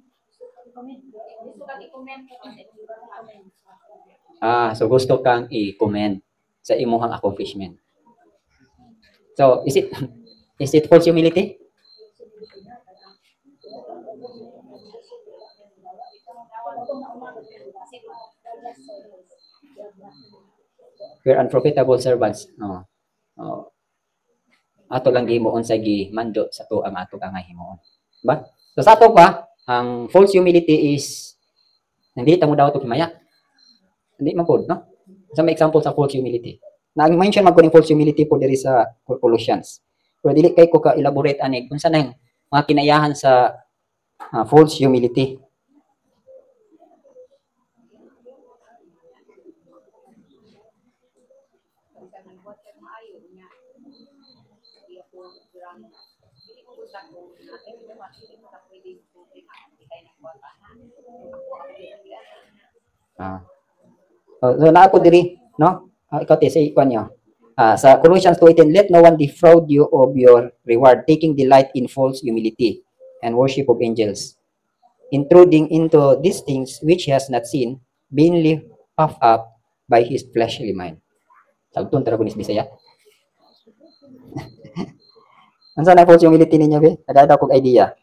So gusto kang i-comment sa imong accomplishment. So, is it false humility? We're unprofitable servants. Ato lang gihimuon sa gimando sa to ang ato kang himuon. Ba? So sa ato pa, ang false humility is hindi ta mo daw to himaya. Hindi man pod, no? Sa may example sa false humility. Nag-mention man ko ning false humility po diri sa Colossians. Pero dili kay ko ka elaborate ani kung saan ang mga kinayahan sa false humility. So na ako diri, no? Ikaw te say kwan niyo. Sa Colossians 2:18, let no one defraud you of your reward, taking delight in false humility and worship of angels, intruding into these things which he has not seen, vainly puffed up by his fleshly mind. Sagtun tara kunis Bisaya. Unsa na false humility ninyo be? Ada kog idea.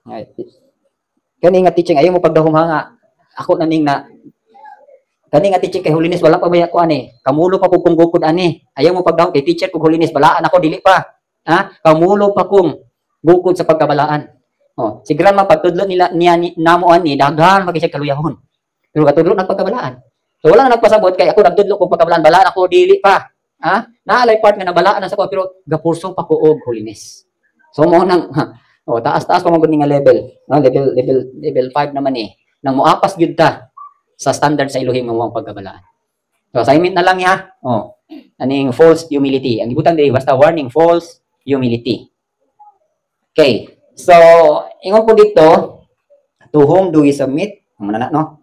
Right. Kani nga teaching ayo mo pagdahom nga ako naning na kani nga teaching kay holiness wala pa ba ko ani kamulo pa kung gukod ani ayaw mo pagdahom kay teacher kog holiness balaan ako dili pa kamulo pa kung gukod sa pagkabalaan si grandma pagtudlo nila niya namo ani daghan magisa kaluyahon pero katudlo nagpagkabalaan so wala na nagpasabot kay ako nagtudlo kog pagkabalaan balaan ako dili pa naalay part nga nabalaan na sa ko pero gapurso pa ko og holiness so mo nang taas-taas pa mo nga level level 5 naman nang moapas gyud ta sa standard sa Elohim mo ang pagkabalaan. So assignment na lang ya. Aning false humility. Ang ibutan diri basta warning false humility. Okay. So ingon ko dito to whom do we submit? Mana no?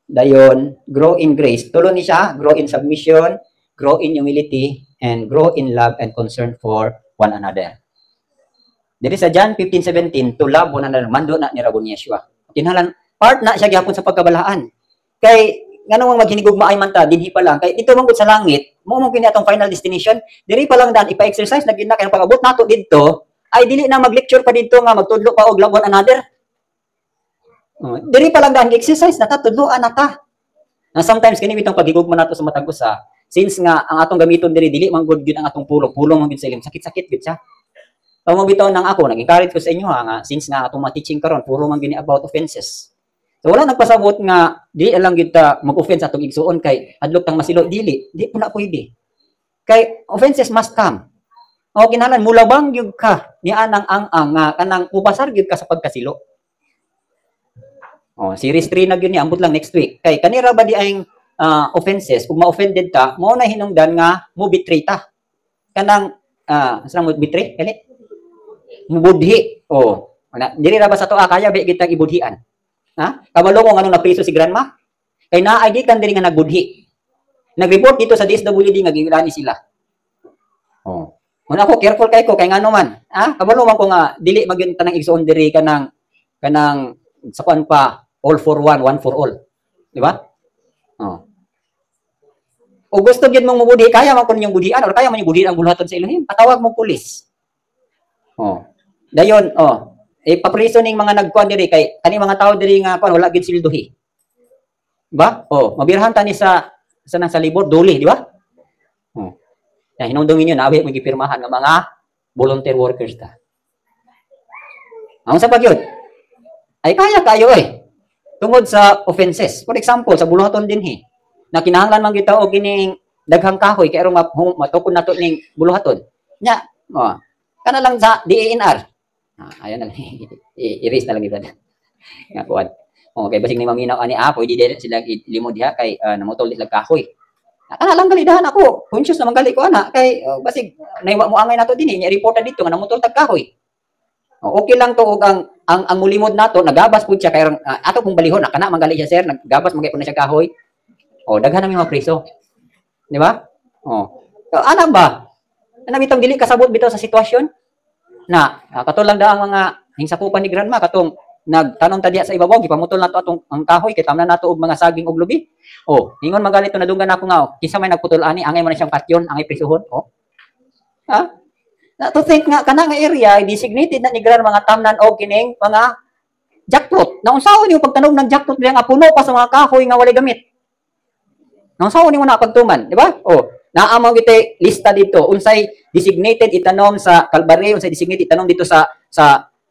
Dayon grow in grace. Tulo ni siya, grow in submission, grow in humility, and grow in love and concern for one another. Diri sa John 15:17 to love one another mando na ni Rabon Yeshua. Kinahanglan part na siya gyapon sa pagkabalaan. Kay nganong maghinigugma ay man ta dinhi pa lang kay dito man gud sa langit mo kini atong final destination diri pa lang dan ipa-exercise na gyud na kay pag-abot nato didto ay dili na mag-lecture pa didto nga magtudlo pa og love one another. Diri pa lang dan exercise na ta tudloan na ta. Na sometimes kini bitong paghigugma nato sa matag usa since nga ang atong gamiton diri dili man gud gyud ang atong pulong man gyud sa ilim sakit-sakit gyud siya. Mo bitaw nang ako nag-encourage ko sa inyo nga since nga atong ma-teaching karon puro man gini about offenses. So wala nagpasabot nga di lang gyud ta mag-offense atong igsuon kay adlok tang masilo dili po na pwede. Kay offenses must come. Kinahanglan mulabang gyud ka ni anang ang nga kanang upasar gyud ka sa pagkasilo. Series 3 na gyud ni ambot lang next week. Kay kanira ba di ay offenses kung ma-offended ta mao na hinungdan nga mo betray ta. Kanang asa mo betray kani? Mubudhi. Dili ra ba sa toa kaya ba gyud tang ibudhian? Kabalo mo anong napriso si grandma? Kay naay gikan diri nga nagbudhi. Nag-report dito sa DSWD nga gingilani sila. Oh. Muna ako careful kay ko kay ngano man. Kabalo man ko nga dili magyud tanang igsoon diri kanang sa kuan pa all for one for all. Di ba? Oh. O gusto gyud mong mubudi, kaya man kun yung budian or kaya man yung budian ang buluhaton sa Elohim, patawag mo pulis. Oh. Dayon, ipapriso ning mga nagkuan diri kay kani mga tao diri nga kuan wala gyud silduhi. Ba? Oh, mabirahan tani sa nang sa libor duli, di ba? Oh. Ya hinungdong inyo nabi magipirmahan nga mga volunteer workers ta. Ang sa pagyud ay kaya kayo tungod sa offenses. For example, sa buluhaton dinhi na kinahanglan man gyud ta og kining daghang kahoy kay aron matukod nato ning buluhaton. Nya, kana lang sa DANR. Ayan na lang. I-erase na lang ito. Nga kuwan. Okay, basig ni maminaw ani pwede din sila limod diha kay namutol sila kahoy. Kana lang galidahan ako. Conscious naman gali ko ana kay basig naiwa mo angay nato dinhi nya report dito nga namutol tag kahoy. Okay lang to og ang mulimod nato nagabas pud siya kay ato pong balihon kana manggali siya sir naggabas magay ko na siya kahoy. Daghan na mga preso. Di ba? Ana ba? Ana bitong dili kasabot bitaw sa sitwasyon na katulang da ang mga hingsakupan ni grandma katong nagtanong ta diha sa ibabaw gipamutol nato atong ang kahoy kay tamnan nato og mga saging og lubi. Ingon magalit to nadunggan ako nga kinsa may nagputol ani angay man siyang patyon angay prisuhon. Na to think nga kana nga area designated na ni grandma nga tamnan og kining mga jackpot. Naunsaon niyo pagtanog ng jackpot diha nga puno pa sa mga kahoy nga walay gamit. Naunsaon niyo na pagtuman, di ba? Naamang kita lista dito unsay designated itanom sa Calvary unsay designated itanom dito sa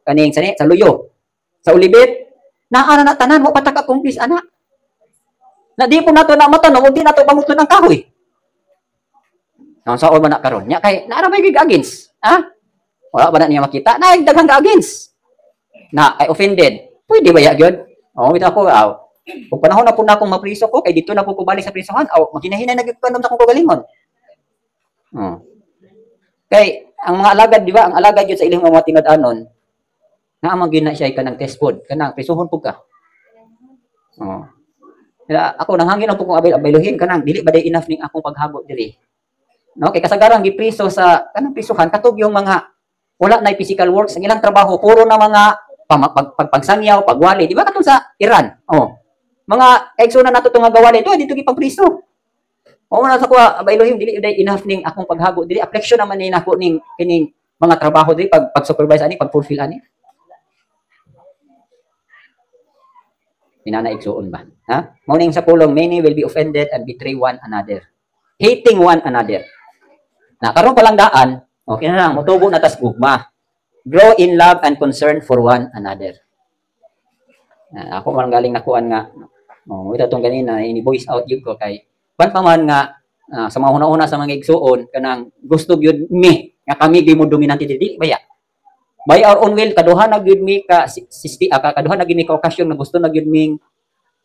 kaning sa Luyo sa Ulibit naa na tanan mo patak accomplish ana na di po nato na matanom di nato pamutol ng kahoy nang sa man na karon nya kay naa ra may gig against wala ba na niya makita na daghang against na kay offended pwede ba ya gyud bitaw ko kung panahon na po na akong mapriso ko, kay dito na po ko balik sa prisohan, maginahinay nagpanom sa akong kagalingon. Kay, ang mga alagad, di ba, ang alagad yun sa ilang mga tinad-anon, naamang yun na siya ka ng test food, kanang prisuhon po ka. Ako, nanghangin ang po kong abayluhin, kanang, dili ba day enough ning akong paghago diri. Kay kasagarang gipriso sa, kanang prisuhan, katog yung mga, wala na physical works, ang ilang trabaho, puro na mga, pagsangyaw, pagwali, di ba katong sa Iran? Mga eksona nato itong gawali, ito, dito gipagpriso. Na sa kuha, Elohim, dili day enough ning akong paghago, dili, affliction naman ni nako ning kining mga trabaho dili, pag-supervise ani, pag-fulfill ani. Minana igsuon ba? Mauning sa pulong, many will be offended and betray one another. Hating one another. Karon pa lang daan, okay na lang, mutubo na tas gugma. Grow in love and concern for one another. Ako man galing nakuan nga ito tong ganina ini-voice out yun ko kay ban pa man nga sa mga una-una sa mga igsuon kanang gusto gyud mi nga kami di mo dominante dili baya by our own will kaduha na gyud mi kaduha na gyud mi ka okasyon na gusto na gyud mi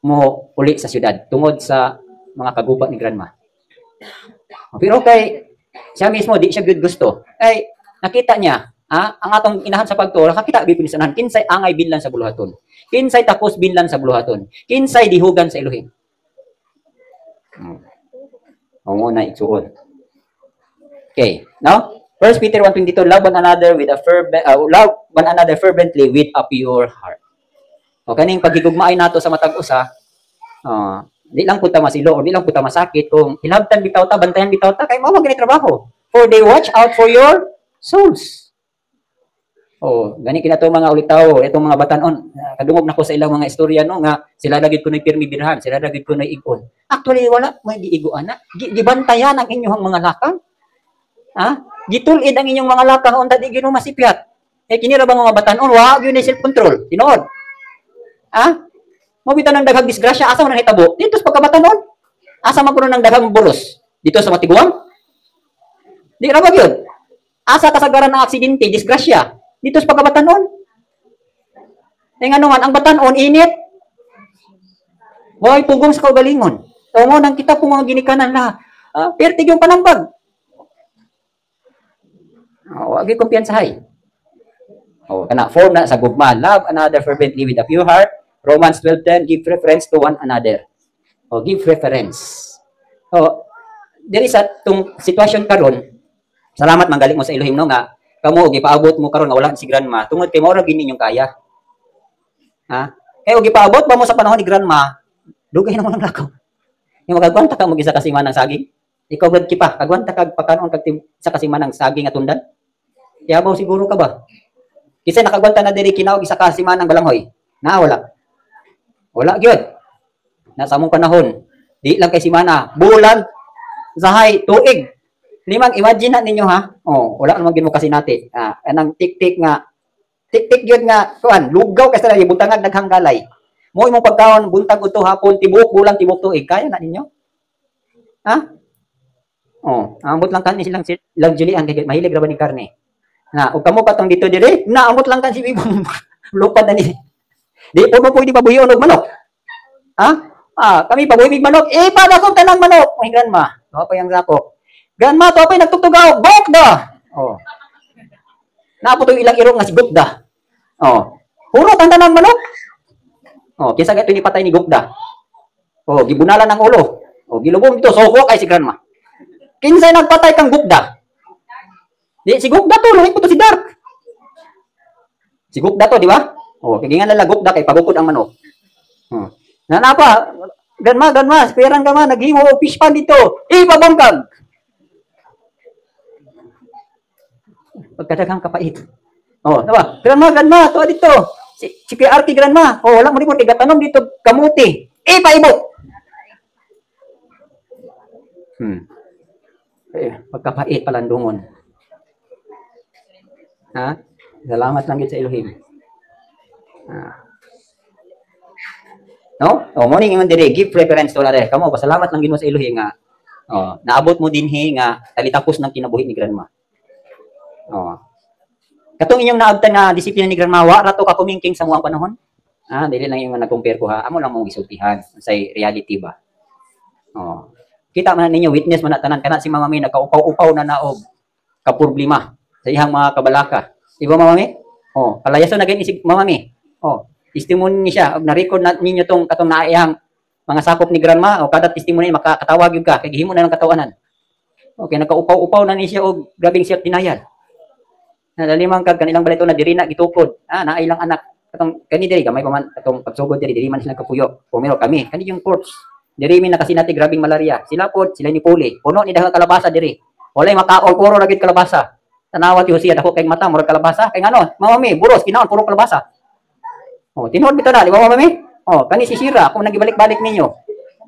mo uli sa syudad tungod sa mga kagubat ni grandma. Pero kay siya mismo di siya gyud gusto ay nakita niya ang atong inahan sa pagtuo nakakita bipilisanan kinsay angay binlan sa buluhaton kinsay takos binlan sa buluhaton kinsay dihugan sa Elohim. Na igsuon. Okay, now 1 Peter 1:22 love one another with a love one another fervently with a pure heart. Kaning paghigugmaay nato sa matag usa di lang punta masilo o di lang punta masakit kung hilabtan bitaw ta bantayan bitaw ta kay mao gani trabaho for they watch out for your souls. Gani kinato mga ulitaw, itong mga batanon, kadungog na ko sa ilang mga istorya nga sila dagit ko pirmi birhan, sila dagit ko igon. Actually wala may giiguan na. Gibantayan ang inyong mga lakang. Gitulid ang inyong mga lakang unta di gyud masipyat. Kini ra ba mga batanon, wa gyud ni self control. Tinuod. Mo bitan ng daghang disgrasya asa man hitabo? Dito sa pagkabatanon. Asa man kuno ng daghang bulos? Dito sa matiguang? Di ra ba gyud? Asa kasagaran ng aksidente, disgrasya? Dito sa pagkabatanon. Nga naman, ang batanon, init. Huwag pugong sa kaugalingon. Tungo nang kita po mga ginikanan na, pertig yung panambag. Huwag yung kumpiyansahay. Form na sa gugma. Love another fervently with a pure heart. Romans 12:10, give preference to one another. Give preference. diri sa tung sitwasyon karon, salamat manggaling mo sa Elohim no nga kamo gipaabot mo karon nga wala si grandma tungod kay mao ra gini inyong kaya. Ha? Kay og gipaabot ba mo sa panahon ni grandma, dugay na mo lang lakaw. Yung magagwanta ka mo isa ka simanang saging. Ikaw gud kipa, kagwanta kag pakanon kag sa kasimanang saging at tundan. Yabaw siguro ka ba? Kisay nakagwanta na diri kinaog isa ka simanang balanghoy. Na wala. Wala gyud. Na sa among panahon, di lang kay simana, bulan, sahay, tuig. Limang imagine na ninyo ha. Oh, wala naman gid mo kasi nati. Anang tik-tik nga tik-tik gyud nga kuan, lugaw kasi na buntangag daghang galay. Mo imong pagkaon buntag udto hapon tibuok bulan tibuok tuig, kaya na ninyo? Ha? Oh, ambot lang kan silang Julian kay mahilig ra ba ni karne. Na ug kamo katong dito dire, naamot lang kan si Bibong. Lupad na ni. Di po mo pwede pabuyon og manok. Ha? Kami pabuyon og manok. Para ko tanang manok. Ay grandma, to pa yang sako. Grandma to pa nagtugtugaw, bokda. Oh. Napo to ilang irong nga si Gukda. Oh. Puro ang tanang manok. Oh, kisa gato ni patay ni Gukda. Oh, gibunalan ang ulo. Oh, gilubong dito soko kay si grandma. Kinsay nagpatay kang Gukda? Di si Gukda to, lahi po to si Dark. Si Gukda to, di ba? Oh, kagingan nila Gukda kay pagukod ang manok. Oh. Nanapa, grandma, perang ka man, naghimo og fish pan dito. Ipabangkag. Pagkadaghang kapait. Oh, diba? Grandma, to dito. Si PRT grandma. Oh, wala mo report igatanom dito kamuti. Paibot. Pagkapait palandungon. Ha? Salamat lang gid sa Elohim. No? Oh, morning ingon dire, give preference to lare. Kamo pasalamat lang gid mo sa Elohim nga. Oh, naabot mo dinhi nga talitapos ng kinabuhi ni grandma. Oh. Katong inyong naabtan nga disiplina ni grandma, wa ra to ka kumingking sa muang panahon. Dili lang yung na-compare ko ha. Amo lang mong gisultihan sa reality ba. Oh. Kita man ninyo witness man tanan kana si Mama May nagkaupaw-upaw na naog kaproblema sa iyang mga kabalaka. Di ba Mama May? Oh, palayaso na gani si Mama May. Oh, testimony ni siya, na-record na ninyo tong katong naayang mga sakop ni grandma o kada testimony makakatawag gyud ka kay gihimo na ng katawanan. Okay, nagkaupaw-upaw na ni siya og grabing siya tinayal. Nalalimang kag kanilang balito na diri na gitukod. Naay lang anak katong kani diri gamay pa man katong pagsugod diri man sila kapuyo. Pumiro kami, kani yung corpse. Diri mi nakasinati grabing malaria. Sila pod sila ni Puli. Puno ni daghang kalabasa diri. Walay makaon puro ra gid kalabasa. Tanawa ti Hosea dako kay mata murag kalabasa. Kay ngano? Mama mi, buros kinaon puro kalabasa. Oh, tinuod bitaw na, di ba Mama mi? Oh, kani si Sira kung nagibalik-balik ninyo.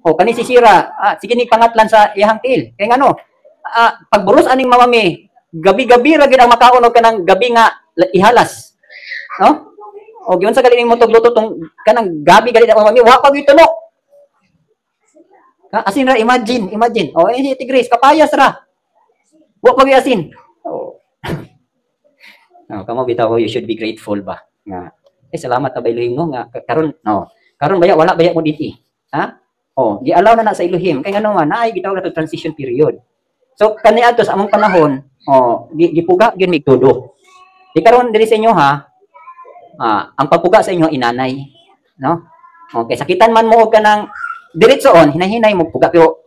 Oh, kani si Sira, sige ni pangatlan sa iyang tiil. Kay ngano? Pagburos aning Mama mi, gabi-gabi ra gid ang makaon og kanang gabi nga ihalas. No? O gyud sa galing mo tugluto tong kanang gabi gali Mama mi, wa pa gyud tunok. Asin ra, imagine. Oh, si Tigris, kapayas ra. Wa pa gyud asin. Oh. No, kamo bitaw you should be grateful ba? Nga, salamat ta ba Elohim no nga karon no. Karon baya wala baya mo diti. Ha? Oh, gi-allow na sa Elohim kay ngano man naay gitawag na transition period. So kaniadto sa among panahon, gipuga gyud mig tudo. Di karon diri sa inyo ha. Ang pagpuga sa inyo inanay, no? Okay, sakitan man mo og kanang diretsoon, hinahinay mo puga pero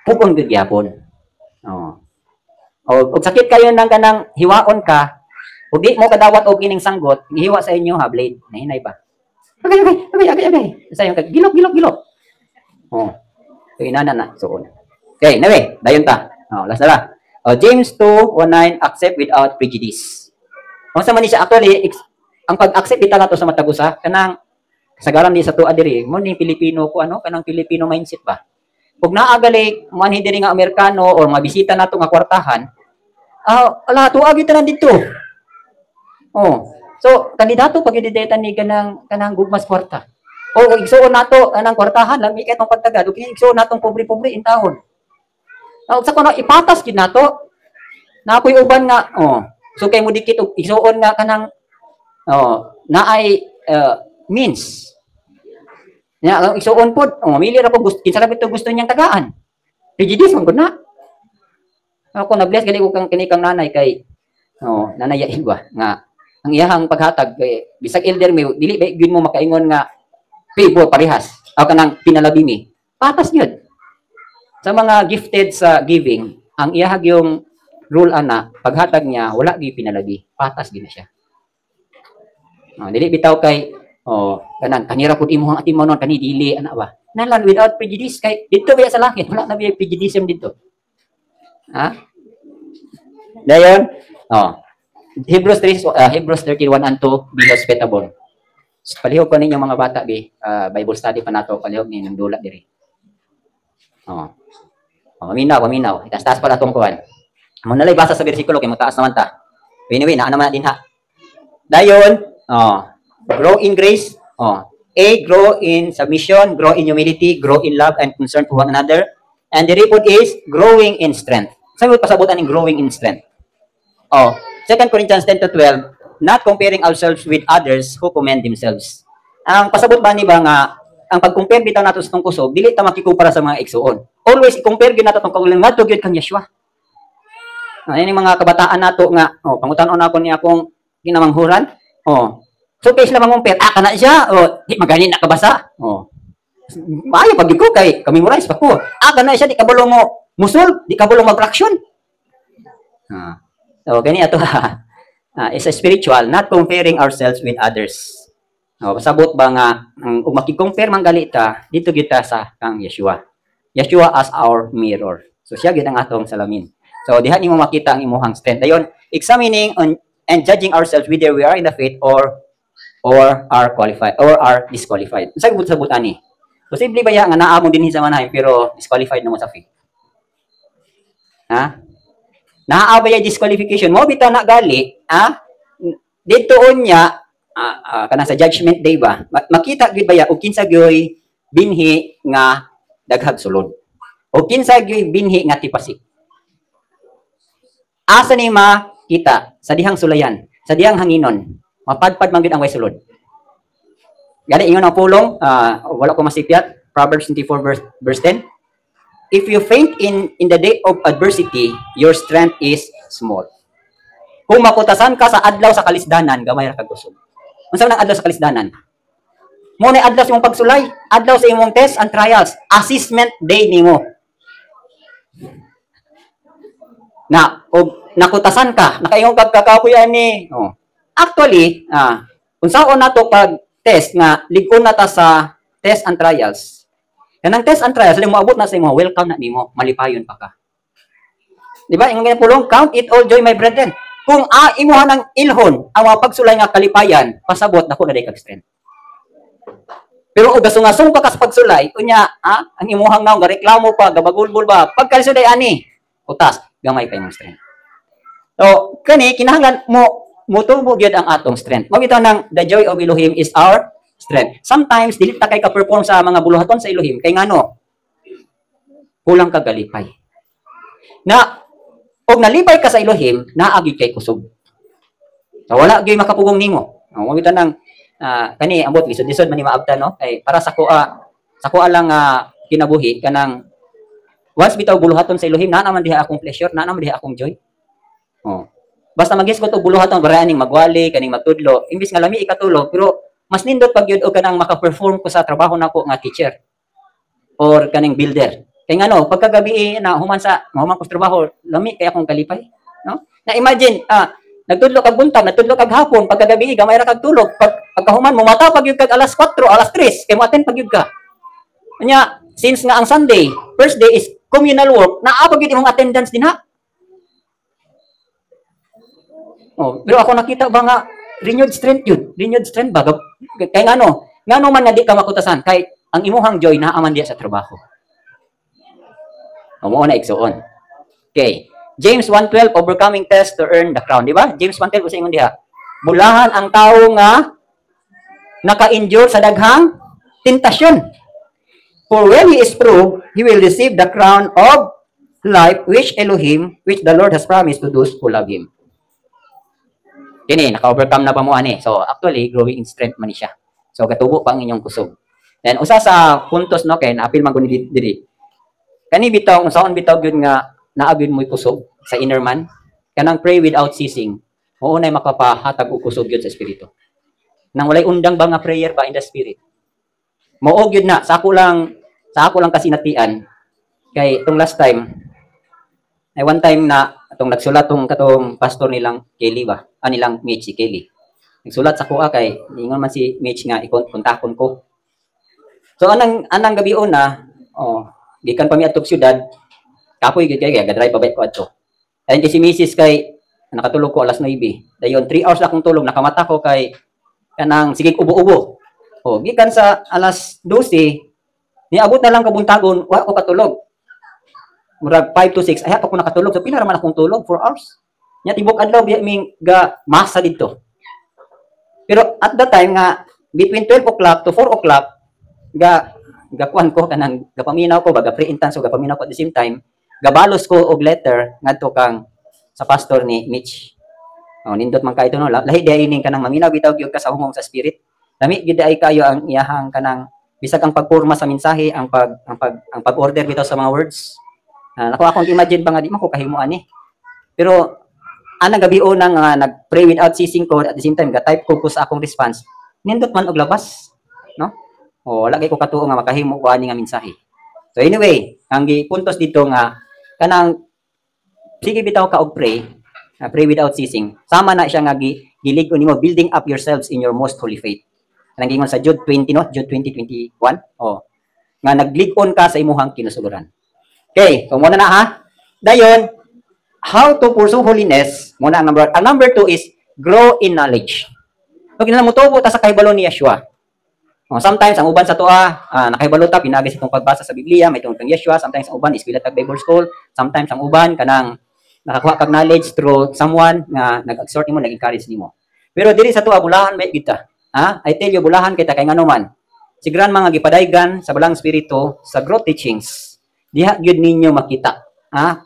pukon gyud gyapon. Og sakit kayo nang kanang hiwaon ka, ug di mo kadawat og ining sanggot, gihiwa sa inyo ha blade, nahinay ba? Okay. Sayo ka gilok. Oh. So inana na suon. Okay, nawe, dayon ta. Last na. James 2:19 accept without prejudice. Unsa man ni siya actually ang pag-accept dita nato sa matagusa kanang kasagaran di sa tuwa diri mo ni Pilipino ko kanang Filipino mindset ba. Pag naagali man diri nga Amerikano or mabisita nato nga kwartahan, ala tuwa gyud tanan didto. Oh. So kandidato pag idideta ni kanang gugmas kwarta. O igsuon nato anang kwartahan lami kay tong pagtagad ug igsuon natong pobre-pobre in taon. Sa kuno ipatas gid nato. Napoy uban nga so kay mo dikit og igsuon nga kanang naay means. Nya igsuon pod mamili ra ko gusto kinsa ra bito gusto niyang tagaan. Prejudice man gud na. Ako na-bless gali ko kang kinikang nanay kay nanay Igwa nga ang iyahang paghatag bisag elder mi dili ba gyud mo makaingon nga favor parehas aw kanang pinalabi mi patas gyud Sa mga gifted sa giving, ang iyahag yung rule ana, paghatag niya, wala gi pinalagi. Patas gina siya. Dili bitaw kay kanang kanira pud imong ating monon kani dili ana ba. Nalan without prejudice kay dito ba sa langit, wala na biya prejudice dito. Ha? Dayon, Hebrews 13:1 and 2, be hospitable. Palihog ko ninyo mga bata bi, Bible study pa nato, palihog ni nang dula diri. Paminaw. Taas pala itong kuhan. Mo nalay basa sa bersikulo kay magtaas naman ta. Wini na naman din ha. Dayon, grow in grace. A, grow in submission, grow in humility, grow in love and concern for one another. And the report is growing in strength. Sabi mo pasabutan ng growing in strength. 2 Corinthians 10-12, not comparing ourselves with others who commend themselves. Ang pasabot ba ni ba nga ang pag-compare bitaw nato sa tong kusog, dili ta makikumpara sa mga igsuon. Always i-compare gyud nato tong kaugalingon ngadto gyud kang Yeshua. Ini mga kabataan nato nga, pangutan-on ako ni akong ginamanghuran. So kay sila mangumpare, kana siya, di magani na kabasa. Maayo pag ko kay kami-memorize pa ko. Kana siya di kabalo mo musul, di kabalo mag-fraction. So gani ato is a spiritual, not comparing ourselves with others. Pasabot ba nga ug makig-compare man gali ta dito gyud ta sa kang Yeshua. Yeshua as our mirror. So siya gyud ang atong salamin. So diha nimo makita ang imong strength. Dayon, examining and judging ourselves whether we are in the faith or are qualified or are disqualified. Sa sabot ani. Posible ba ya nga naa mo dinhi sa manahin pero disqualified na mo sa faith? Ha? Naa ba ya disqualification mo bitaw na gali, dito unya kana sa judgment day ba makita gyud ba ya og kinsa gyoy binhi nga daghag sulod o kinsa gyoy binhi nga tipasik. Asa ni makita sa dihang sulayan, sa dihang hanginon, mapadpad man gyud ang way sulod. Gali ingon ang pulong, wala ko masipyat, Proverbs 24 verse 10. If you faint in the day of adversity, your strength is small. Kung makutasan ka sa adlaw sa kalisdanan, gamay ra kag kusog. Unsa man ang adlaw sa kalisdanan? Mo na adlaw sa imong pagsulay, adlaw sa imong test and trials, assessment day nimo. Na og nakutasan ka, nakaingon kag kakapuyan ni. Actually, unsaon nato pag test nga lig-on na ta sa test and trials. Kanang test and trials, mo abot na sa imo, welcome na nimo, malipayon pa ka. Di ba? Ingon pulong, count it all joy my brethren. Kung imuha ng ilhon ang mga pagsulay nga kalipayan, pasabot na ko na kag strength. Pero og gasungasong pa ka sa pagsulay, unya, ang imuhang naong gareklamo pa, gabagulbul ba, pagkalisunday ani, utas, gamay pa imong strength. So, kani kinahanglan mo tubo gyud ang atong strength. Mabitaw nang the joy of Elohim is our strength. Sometimes dili ta kay ka-perform sa mga buluhaton sa Elohim kay ngano? Kulang ka galipay. Na og nalipay ka sa Elohim, naagi kay kusog. So, wala gyud makapugong nimo. Mabitaw nang kani ambot lisod-lisod man ni maabta no kay para sa kuha lang kinabuhi kanang once bitaw buluhaton sa Elohim na naman diha akong pleasure, na naman diha akong joy. Basta magis ko to buluhaton para aning magwali kaning magtudlo imbis nga lami ikatulog pero mas nindot pag yun o kanang maka-perform ko sa trabaho nako nga teacher or kaning builder kay ngano pagkagabi na human ko sa trabaho lami kay akong kalipay no na imagine nagtudlo kag buntag nagtudlo kag hapon pagkagabi gamay ra kag tulog pagkahuman mo mata pag yun kag alas 4 alas 3 kay mo attend pag yun ka nya since nga ang Sunday first day is communal work naa pag yun imong attendance din ha. Pero ako nakita ba nga renewed strength yun. Renewed strength ba? Kaya ngano man nga di ka makutasan kay ang imuhang joy naaman diya sa trabaho. Mo na igsuon. Okay. James 1:12 overcoming test to earn the crown, di ba? James 1:12 sa ingon diha. Bulahan ang tawo nga naka-endure sa daghang tentasyon. For when he is proved, he will receive the crown of life which the Lord has promised to those who love him. Kini naka-overcome na pa mo ani. So actually growing in strength man siya. So gatubo pa ang inyong kusog. Then usa sa puntos no kay naapil man guni diri. Kani bitaw unsaon bitaw gyud nga naagid mo kusog sa inner man. Kanang pray without ceasing. Mao nay makapahatag og kusog gyud sa espiritu. Nang walay undang ba nga prayer ba in the spirit. Mao gyud na sa ako lang kasinatian. Kay itong last time, ay one time na itong nagsulat tong katong pastor nilang Kelly ba? Nilang Mitch, si Kelly. Nagsulat sa kuha kay ingon man si Mitch nga ikontakon ko. So anang gabi una, gikan pa mi atop syudad, kapoy gid kay drive pa ko adto. Ayun si Mrs. kay nakatulog ko alas 9. Dayon 3 hours akong tulog, nakamata ko kay kanang sige ubo-ubo. Gikan sa alas 12, niabot na lang kabuntagon, wa ko katulog. Murag 5 to 6, ay ako nakatulog. So pila ra man akong tulog 4 hours. Nya tibok adlaw ming ga masa didto. Pero at that time nga between 12 o'clock to 4 o'clock gakuan ko kanang gapaminaw ko baga pre-intense o gapaminaw ko at the same time gabalos ko og letter ngadto kang sa pastor ni Mitch. Nindot man kay ito no, lahi di ining kanang maminaw bitaw gyud ka sa humong sa spirit. Lami gyud ay kayo ang iyahang kanang bisag ang pagporma sa mensahe, ang pag-order bitaw sa mga words. Naku akong imagine ba nga di man ko kahimuan eh. Pero anang gabi una nga nag-pray without ceasing ko at the same time ga-type ko sa akong response. Nindot man og labas, no? Wala kay ko katuo nga makahimo ko ani nga mensahe. So anyway, ang gipuntos dito nga kanang sige bitaw ka og pray, pray without ceasing. Sama na siya nga gilig-on nimo building up yourselves in your most holy faith. Kanang gingon sa Jude 20 no, Jude 20:21. Nga naglig-on ka sa imong kinusuluran. Okay, so muna na ha. Dayon, how to pursue holiness, muna ang number. Ang number 2 is grow in knowledge. Pag namutubo ta sa kahibalo ni Yeshua. Sometimes ang uban sa toa, nakahibalo ta pinagis itong pagbasa sa Biblia, may tungkol kang Yeshua. Sometimes ang uban is tag Bible school. Sometimes ang uban kanang nakakuha kag knowledge through someone nga nag-exhort nimo, nag-encourage nimo. Pero diri sa toa bulahan may kita. I tell you bulahan kita kay ngano man. Sigran mga gipadaygan sa balang espiritu sa growth teachings. Diha gyud ninyo makita.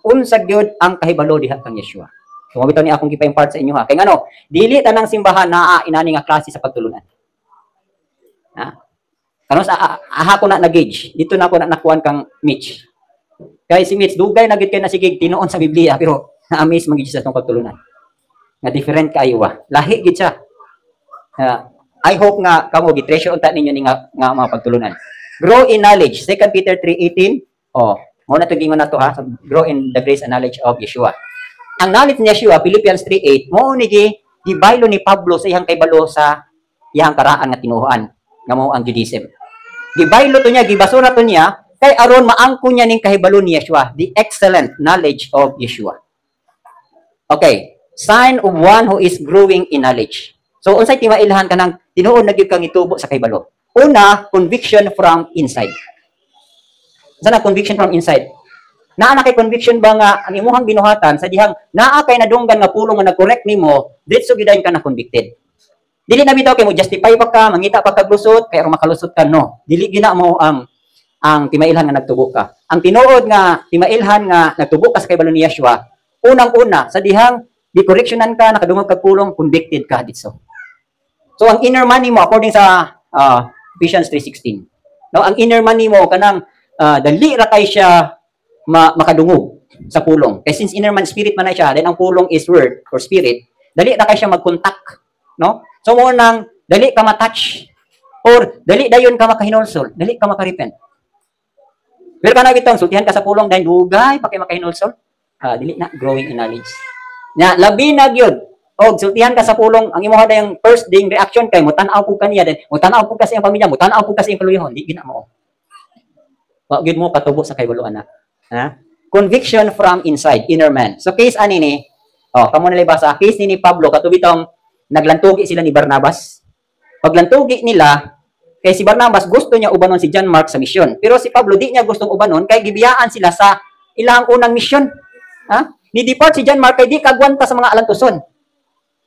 Unsa gyud ang kahibalo diha kang Yeshua. So mabitaw ni akong gipa-impart sa inyo ha. Kay ngano, dili tanang simbahan naa inani nga klase sa pagtulunan. Kano sa aha ko na nag-gauge. Dito na ako na nakuan kang Mitch. Kay si Mitch dugay na gid kay na sige tinuon sa Biblia pero na-amaze man gid siya sa tong pagtulunan. Nga different kaayo wa. Lahi gid siya. I hope nga kamo gi-treasure unta ninyo ni nga mga pagtulunan. Grow in knowledge. 2 Peter 3:18. Muna ito gingon na to ha. Grow in the grace and knowledge of Yeshua. Ang knowledge ni Yeshua, Philippians 3:8, mo ni gibaylo ni Pablo sa iyang kaybalo sa iyang karaan nga tinuhuan. Nga mo ang Judaism. Gibaylo to niya, gibasura to niya, kay aron maangko niya ning kahibalo ni Yeshua, the excellent knowledge of Yeshua. Okay. Sign of one who is growing in knowledge. So, unsay timailhan ka ng tinuon na gyud kang itubo sa kaybalo? Una, conviction from inside. Sana conviction from inside. Naa na kay conviction ba nga ang imuhang binuhatan sa dihang naa kay nadunggan nga pulong nga nag-correct nimo, ditso gidayon ka na convicted. Dili na bitaw kay mo justify pa ka, mangita pa kag lusot kay aron makalusot ka no. Dili gina mo ang timailhan nga nagtubo ka. Ang tinuod nga timailhan nga nagtubo ka sa kaybalo ni Yeshua, unang-una sa dihang di-correctionan ka, nakadungog kag pulong, convicted ka ditso. So ang inner man nimo according sa Ephesians 3:16. No, ang inner man nimo kanang dali ra kay siya makadungog sa pulong. Kaya since inner man spirit man na siya, then ang pulong is word or spirit, dali ra kay siya mag-contact, no? So mo nang dali ka ma-touch or dali dayon ka makahinulsol, dali ka makarepent. Pero kana bitong sultihan ka sa pulong dahil dugay pa kay makahinulsol, dili na growing in knowledge. Nya labi na gyud og sultihan ka sa pulong, ang imong yung first ding reaction kay mo tan-aw pug kaniya, then mo tan-aw pug ka sa iyang pamilya, mo tan-aw pug ka sa iyang kaluyahon, di gina mo. Wa gyud mo katubo sa kaybalo ana. Conviction from inside, inner man. So case ani ni, kamo na libasa, case ni Pablo katubitong naglantugi sila ni Barnabas. Paglantugi nila, kay si Barnabas gusto niya ubanon si John Mark sa misyon. Pero si Pablo di niya gustong ubanon kay gibiyaan sila sa ilang unang misyon. Ni depart si John Mark kay di kagwanta sa mga alantuson.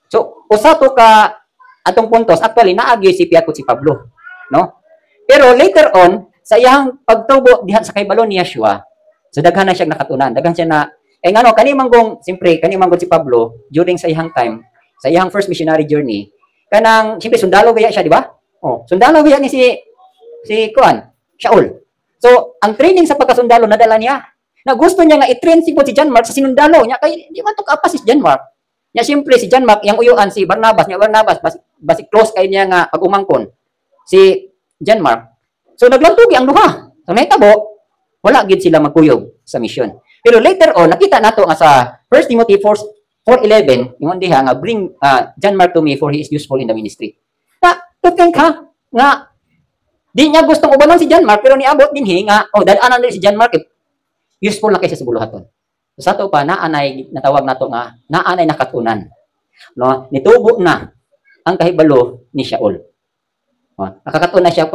So usa to ka atong puntos actually naagi si Piakot si Pablo, no? Pero later on sa iyang pagtubo diha sa kaybalo ni Yeshua, so daghan na siya nakatunan, daghan siya na ngano kani manggong simpre kani manggong si Pablo during sa iyang time, sa iyang first missionary journey, kanang simpre sundalo gaya siya, di ba? Sundalo gaya ni si kuan, Shaul. So ang training sa pagkasundalo nadala niya. Na gusto niya nga i-train si John Mark sa sinundalo niya kay di man to kapas si John Mark. Nya simpre si John Mark yang uyuan si Barnabas, nya Barnabas basi close kay niya nga pag-umangkon si John Mark. So naglantugi ang duha. So nahitabo wala gid sila magkuyog sa mission. Pero later on, nakita nato nga sa 1 Timothy 4:11, ingon diha nga bring John Mark to me for he is useful in the ministry. Na, to think ha, nga di niya gustong ubanon si John Mark pero niabot dinhi nga dal-anan si John Mark useful na kay sa buluhaton. So, sa to pa naanay natawag nato nga naanay nakatunan. No, nitubo na ang kahibalo ni Shaul. Nakakatuon na siya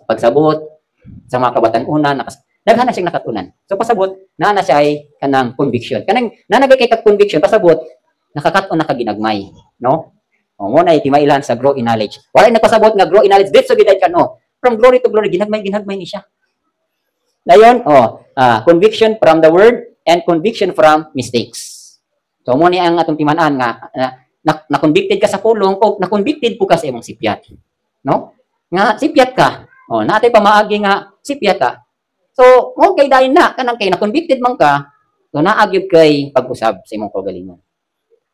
pagsabot sa mga kabatan-unan, daghan na siyang nakatunan. So pasabot na siya ay kanang conviction. Kanang nanagay kay conviction pasabot nakakatuon na kaginagmay, no? Mo na itimailan sa grow in knowledge. Wala nagpasabot nga grow in knowledge dito sa giday kano. From glory to glory ginagmay ni siya. Dayon, conviction from the word and conviction from mistakes. So mo ni ang atong timan-an nga na-convicted ka sa pulong o na-convicted po ka sa imong sipyat. No? Nga sipyat ka. Natay pamaagi nga sipyat ka. So, mo kay dayon na kanang kay na-convicted man ka, so naagyud kay pag-usab sa imong kaugalingon.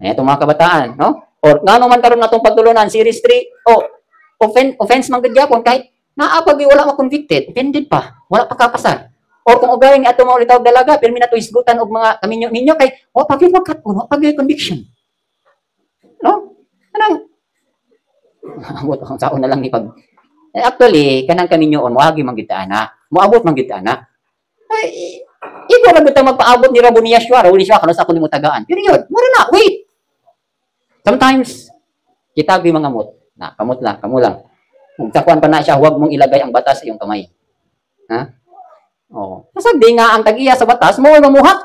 Ay itong mga kabataan, no? Or ngano man karon natong pagtulunan series 3, offense man gid gyapon kahit naapag wala ma-convicted, offended pa, wala pa kapasar. Or kung ugaling ato mga ulitaw dalaga, pero minato isgutan og mga kaminyo ninyo kay pag magkatpuno, pag conviction. No? Kanang ang saon na lang ni pag actually kanang kaminyoon moagi man gid ana. Moabot man gid ana. Ay iko ra gid magpaabot ni Rabunia Shwara, uli siya kanos ako nimo tagaan. Period. Mura na, wait. Sometimes kita gi mga mut. Na kamot lang, kamo lang. Kung sakuan pa na siya, huwag mong ilagay ang batas sa iyong kamay. Ha? Pasag di nga ang tag-iya sa batas, mo ay mamuhat.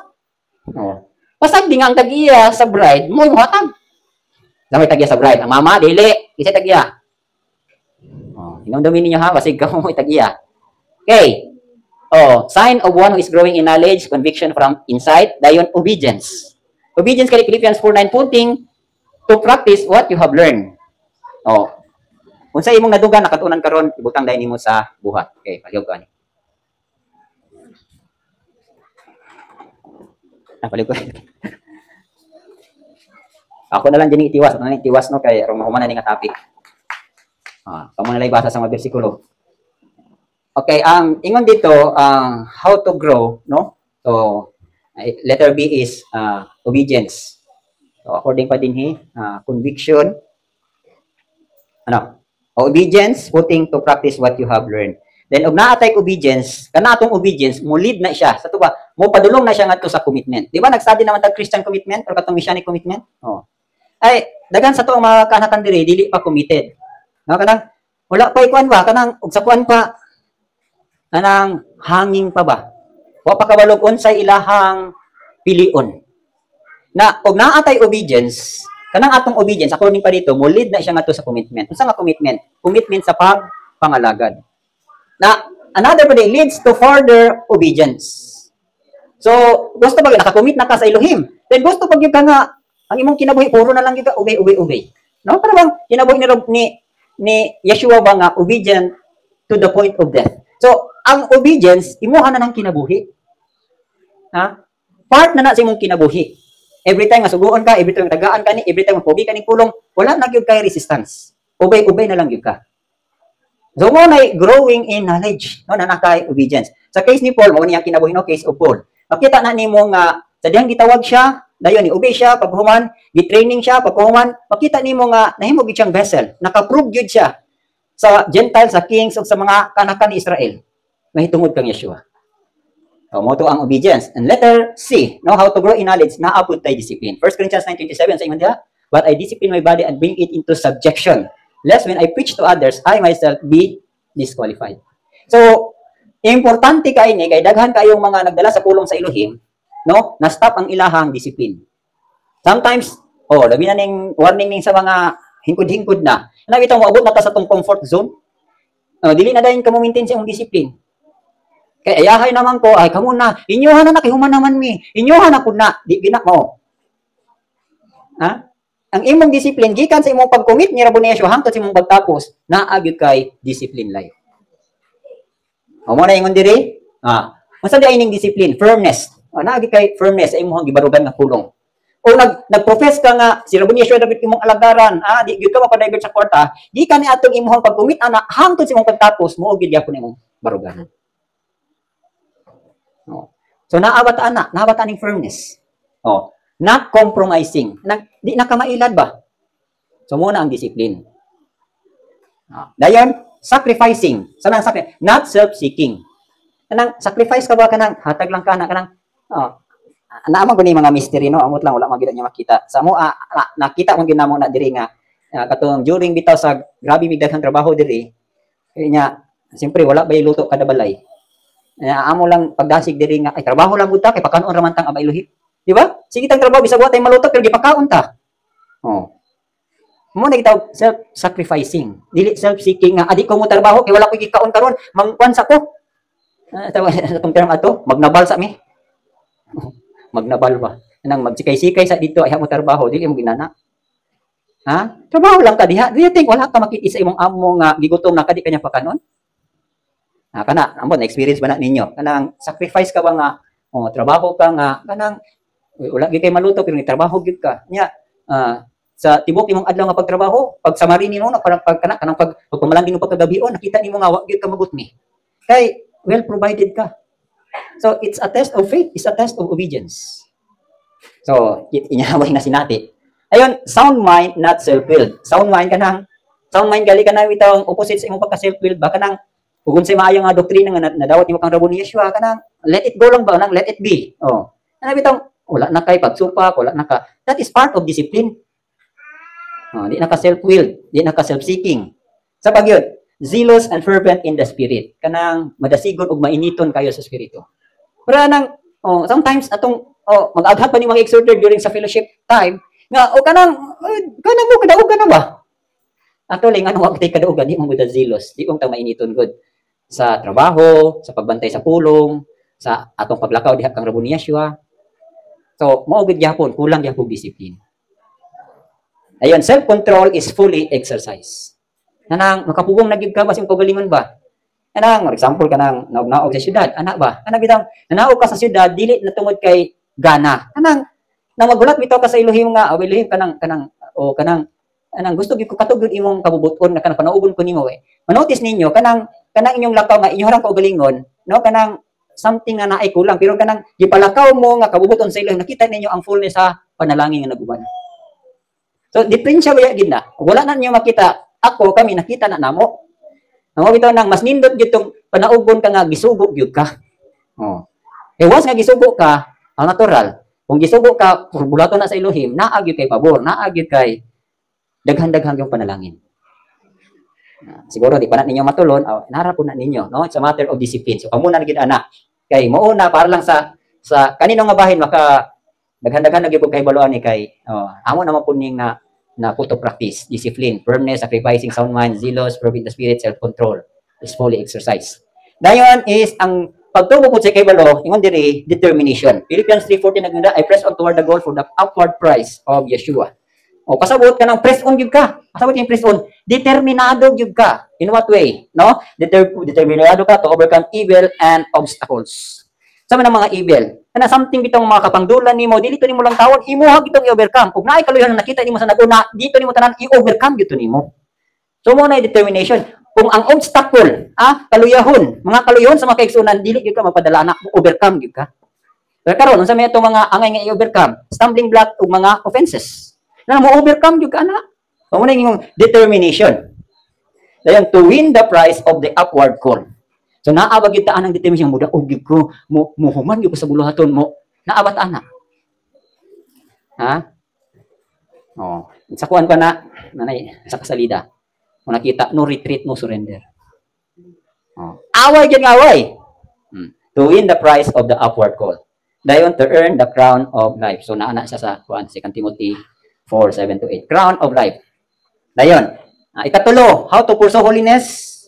Pasag di nga ang tag-iya sa bride, mo ay muhatag. Damay tag-iya sa bride. Ang mama, dili. Kasi tag-iya. Hinumdumin ninyo ha, basig ka mo tag-iya. Okay. Sign of one who is growing in knowledge, conviction from insight, dayon obedience. Obedience kay Philippians 4:9 putting to practice what you have learned. Kung sa imong naduga, nakatunan karon ibutang dayon nimo sa buhat. Okay, palihog ka ni. Palihog ko. Ako na lang din itiwas. Ako na lang itiwas, no? Kaya rumahuman na nga topic. Kamo na lang basa sa mga bersikulo. Okay, ang ingon dito, how to grow, no? So, letter B is obedience. So, according pa din conviction. Obedience, putting to practice what you have learned. Then, og naatay obedience, kanatong obedience, mo lead na siya. Sa tuba, mo padulong na siya ngadto sa commitment. Di ba, nag-study naman tag Christian commitment or katong Messianic commitment? Ay, dagan sa to ang mga kanatan diri, dili pa committed. No, kanang, wala pa ikuan ba? Kanang, og sa kuan pa, kanang, hanging pa ba? Wa pa kabalog unsay ilahang pilion. Na, og naatay obedience, kanang atong obedience, according pa dito, mo lead na siya ngadto sa commitment. Unsa nga commitment? Commitment sa pangalagad. Na, another way leads to further obedience. So, gusto pag nakakommit na ka sa Elohim, then gusto pag yung ka nga, ang imong kinabuhi, puro na lang yung ka, obey. No? Para bang kinabuhi ni Yeshua ba nga, obedient to the point of death. So, ang obedience, imuha na ng kinabuhi. Part na sa imong kinabuhi. Every time masuguon ka, every time tagaan ka ni, every time mapobi ka ni pulong, wala na gyud kay resistance. Obey na lang gyud ka. So, mo na growing in knowledge, no, na nakay obedience. Sa case ni Paul, mo niya kinabuhi no case of Paul. Makita na nimo nga sa dihang gitawag siya, dayon ni obey siya paghuman, gi-training siya paghuman, makita nimo nga nahimo gid siyang vessel, naka-prove gyud siya sa Gentiles, sa kings ug sa mga kanakan ni Israel. Mahitungod kang Yeshua. Mo to ang obedience. And letter C, know how to grow in knowledge, naabot tay discipline. 1 Corinthians 9:27 sa ingon diha, but I discipline my body and bring it into subjection, lest when I preach to others, I myself be disqualified. So, importante kay ni kay daghan kayong mga nagdala sa pulong sa Elohim, no? Na-stop ang ilahang discipline. Sometimes, labi na ning warning ning sa mga hingkod-hingkod na. Nabitaw mo abot na ta sa tong comfort zone. Dili na dayon ka mo maintain sa imong discipline. Kay ayahay naman ko, ay kamo na, inyohan na kihuman naman mi. Inyohan na pud na, di gina mo. Ang imong discipline gikan sa imong pag-commit ni Rabboni Yeshua hangtod sa imong pagtapos, naa gyud kay discipline life. Mo na ingon diri, unsa di ining discipline? Firmness. Naa gyud kay firmness sa imong gibarugan nga pulong. O nag-profess ka nga si Rabboni Yeshua David imong alagaran, di gyud ka mapadaygot sa kwarta, gikan ni atong imong pag-commit ana hangtod sa imong pagtapos, mo gyud gyapon imong barugan. Oh. So naabata na, naabata ning firmness. Oh, not compromising. Di na ka mailad ba? So muna ang discipline. Dayon, sacrificing. So nang not self-seeking. Kanang sacrifice ka ba kanang hatag lang ka na kanang naamang guni mga mystery no, amot lang wala magid niya makita. Sa mo nakita mo ginamo na diri nga katong during bitaw sa grabe bigdaghang trabaho diri. Kaya nya siyempre wala bay luto kada balay. Amo lang pagdasig diri nga ay trabaho lang gud ta kay pakanon ra man tang abay luhi. Di ba? Sige tang trabaho bisag wa tay maluto pero gipakaon ta. Oh. Mo na gitaw self-sacrificing. Dili self-seeking nga adi ko mo trabaho kay wala ko gikaon karon mangkuan sa ko. Tawa atong term ato, magnabal sa mi. Magnabal ba? Nang magsikay-sikay sa dito ay mo trabaho dili mo ginana. Ha? Trabaho lang ka diha. Do you think wala ka makita sa imong amo nga gigutom na kadi kanya pakanon? Kana, ambon experience ba na ninyo? Kanang sacrifice ka ba nga trabaho ka nga kanang wala gyud kay maluto pero ni trabaho gyud ka. Nya sa tibok imong adlaw nga pagtrabaho, pag samarin nimo na parang kanang pagpamalangin mo pagkagabion, nakita nimo nga wa gyud ka magutmi. Kay well provided ka. So it's a test of faith, it's a test of obedience. So inyaway na sinati. Ayun, sound mind not self-willed. Sound mind gali ka na bitaw opposite sa imong pagka self-willed ba kanang ug unsay maayo nga doktrina nga nadawat nimo kang rabo ni Yeshua kanang let it go lang ba nang let it be. Oh. Ana bitaw wala na kay pagsupak, wala na ka. That is part of discipline. Di na ka self-willed, di na ka self-seeking. Sa pagyud, zealous and fervent in the spirit. Kanang madasigon ug mainiton kayo sa espiritu. Pero nang sometimes atong mag-aghat pa ni mga exhorter during sa fellowship time nga kanang mo kadaog ka na ba? Actually, nga nung wakti kadaugan, di mo gud zealous, di mo ta mainiton gud sa trabaho, sa pagbantay sa pulong, sa atong paglakaw diha kang rabo ni Yeshua. So, mao gud gyapon, kulang gyapon discipline. Ayun, self-control is fully exercised. Nanang makapugong na gyud ka ba sa kagalingon ba? Kanang, for example, kanang naog sa syudad, ana ba? Kanang bitaw, nanaog ka sa syudad, dili na tungod kay gana. Kanang nang magulat bitaw ka sa Elohim nga, Elohim kanang gusto gyud ko katugod imong kabubuton na kanang panaugon ko nimo Manotice ninyo kanang inyong lakaw nga inyohang kaugalingon, no, kanang something nga naay kulang pero kanang gipalakaw mo nga kabubuton sa Elohim, nakita ninyo ang fullness sa panalangin nga naguban. So diferensya ba gid na? Kung wala na ninyo makita, kami nakita na namo. Namo bitaw nang mas nindot gyud tong panaugon ka nga gisugo gyud ka. Once nga gisugo ka, ang natural, kung gisugo ka, bulaton na sa Elohim, naa gyud kay pabor, naa gyud kay daghan-daghang yung panalangin. Siguro di pa na ninyo matulon, narap po na ninyo, no? It's a matter of discipline. So kamuna na gid ana. Kay mauna para lang sa kanino nga bahin maka daghan-daghan na gyud kay baluan ni kay amo naman po ning na put to practice, discipline, firmness, sacrificing sound mind, zealous, fervent in the spirit, self-control is fully exercised. Dayon is ang pagtubo po sa kay balo, ingon diri determination. Philippians 3:14 nagunda, I press on toward the goal for the upward prize of Yeshua. Pasabot ka ng press on gyud ka. Pasabot yung press on. Determinado gyud ka. In what way? No? Determinado ka to overcome evil and obstacles. Sama ng mga evil. Kana something bitong mga kapangdulan nimo, dili to nimo lang tawon, imuha gitong i-overcome. Ug naay kaluyan na nakita nimo sa naguna, dito nimo tanan i-overcome gyud nimo. So mo na determination. Kung ang obstacle, kaluyahon, mga kaluyahon sa mga kaigsunan, dili gyud ka mapadala na overcome gyud ka. Pero karon unsa may itong mga angay nga i-overcome? Stumbling block ug mga offenses. Na mo overcome yung kana. Amo na yung determination. Dayon to win the prize of the upward call. So naabag kita anang determination mo daog gyud ko mo human gyud ko sa buluhaton mo. Naabat ana. Sa kuan pa na nanay sa kasalida. Mo nakita no retreat no surrender. Away gyud away. To win the prize of the upward call. Dayon to earn the crown of life. So naana siya sa kuan 2 Timothy 4:7-8. Crown of life. Dayon. Ikatulo, how to pursue holiness.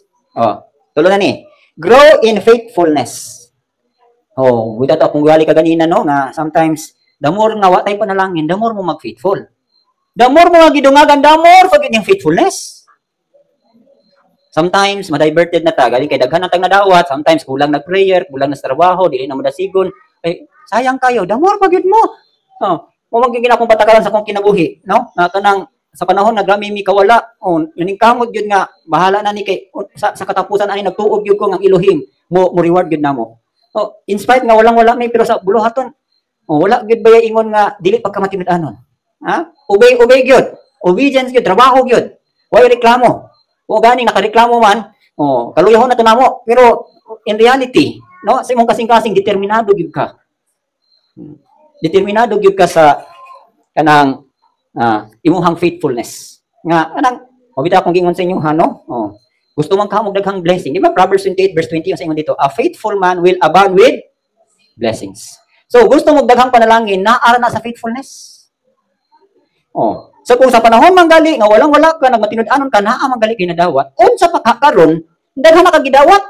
Tulo na ni. Grow in faithfulness. Wala to kung gali ka ganina no nga sometimes the more nga wa tay panalangin, the more mo mag-faithful. The more mo gidungagan, the more pag yung faithfulness. Sometimes ma-diverted na ta, gali kay daghan na tang nadawat, sometimes kulang na prayer, kulang na sa trabaho, dili na madasigon. Sayang kayo, the more pag mo. Mo magiging akong patakaran sa kong kinabuhi, no? Kanang sa panahon na grami mi kawala, naningkamot gyud nga bahala na ni kay sa katapusan ani nagtuog gyud ko nga Elohim mo reward gyud namo. Oh, in spite nga walang-wala may pero sa buluhaton, oh, wala gyud ba ingon nga dili pagkamatinud-anon. Ha? Obey gyud. Obedience gyud, trabaho gyud. Way reklamo. O gani nakareklamo man, oh, kaluyahon na to namo. Pero in reality, no, sa imong kasing-kasing determinado gyud ka. Determinado gyud ka sa kanang imuhang faithfulness. Nga kanang mabita akong gingon sa inyo ha, no? Oh. Gusto man ka mo daghang blessing. Di ba Proverbs 28 verse 20 ang sa ingon dito, a faithful man will abound with blessings. So gusto mo daghang panalangin, naara na sa faithfulness. Oh. So kung sa panahon manggali nga walang-wala ka nagmatinud-anon ka naa manggali kinadawat, unsa pa karon daghan na kagidawat.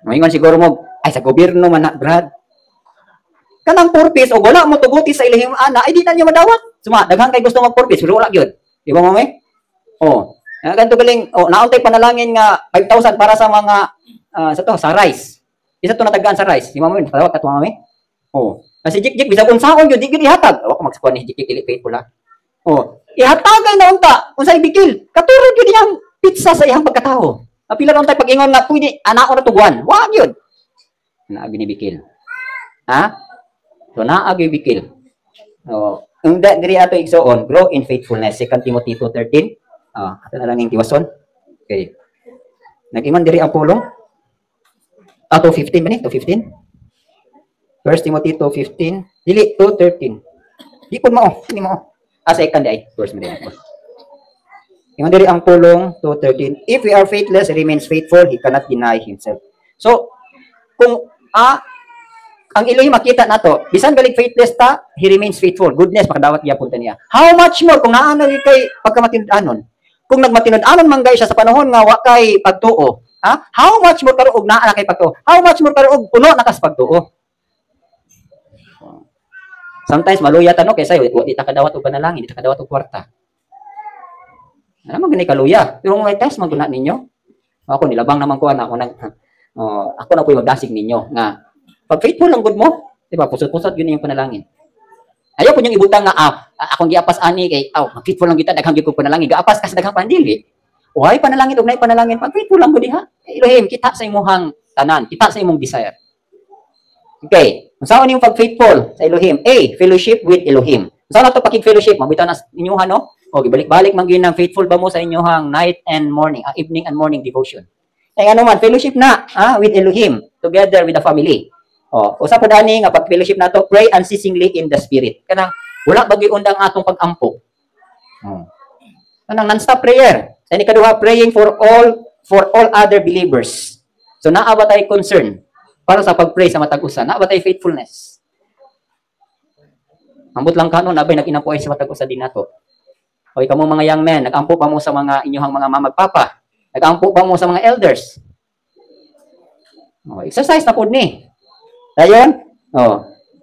Moingon siguro mo, ay sa gobyerno man na, Brad. Kanang purpose o wala mo tuguti sa ilahim ana, ay di na niyo madawat. Suma daghan kay gusto mag-purpose, pero wala gyud. Di ba mo may? Oh. Ganto galing, oh, nauntay panalangin nga 5,000 para sa mga sa rice. Isa to natagaan sa rice. Di mo mo tawag ka to mami? Oh. Kasi jik bisag unsaon gyud di gyud ihatag. Ako magsakuan ni jik dili faithful ha. Oh, ihatagay na unta unsay bikil. Katurod gyud iyang pizza sa iyang pagkatao. Apila ra untay pag-ingon nga pwede anak ko na tuguan. Wa gyud. Naa binibikil. Ha? So naa gyud bikil. Oh, ang diri ato igsoon, grow in faithfulness. 2 Timothy 2:13. Ato na lang yung tiwason. Okay. Nag-ingon diri ang pulong. 2:15 ba ni? 2:15. 1 Timothy 2:15. Dili 2:13. Di pud mao, hindi mao. Second ay verse mo din. Ingon diri ang pulong 2:13. If we are faithless, he remains faithful, he cannot deny himself. So, kung ang Elohim makita nato, bisan galing faithless ta, he remains faithful. Goodness makadawat gyapon ta niya. How much more kung naa na kay pagkamatinud-anon? Kung nagmatinud-anon man guys sa panahon nga wa kay pagtuo, ha? How much more karuog naa na kay pagtuo? How much more karuog puno na kas pagtuo? Sometimes maluya ta no kay sayo di ta kadawat og panalangin, di ta kadawat og kwarta. Ano man gani kaluya? Pero may test man guna ninyo. Ako nilabang naman ko ana ako nang ako na po yung magdasig ninyo nga pag faithful lang good mo, di ba? Pusot-pusot yun yung panalangin. Ayaw po niyong ibutang nga akong giapas ani kay faithful lang kita daghang gyud ko panalangin. Gaapas kasi daghang pandili. Uhay panalangin og nay panalangin pag faithful lang gud diha. Elohim kita sa imong tanan, kita sa imong desire. Okay. Unsaon yung pag-faithful sa Elohim? A. Fellowship with Elohim. Unsaon na ito pakig-fellowship? Mabitaw na inyuhan, no? O, balik-balik man yun ng faithful ba mo sa inyuhang night and morning, evening and morning devotion. Kaya ano man, fellowship na with Elohim, together with the family. O, usap po dani nga pag-fellowship na to, pray unceasingly in the Spirit. Kanang, wala bagay undang atong pag-ampo. Kanang non-stop prayer. Sa ikaduha, praying for all other believers. So, naa ba tayo concern para sa pag-pray sa matag usa, na ba tay faithfulness? Ambot lang kanon abay nag-inampo ay sa matag usa din nato. Oy kamo mga young men, nag-ampo pa mo sa mga inyong mga mamagpapa. Nag-ampo pa mo sa mga elders. Exercise na pod ni. Dayon,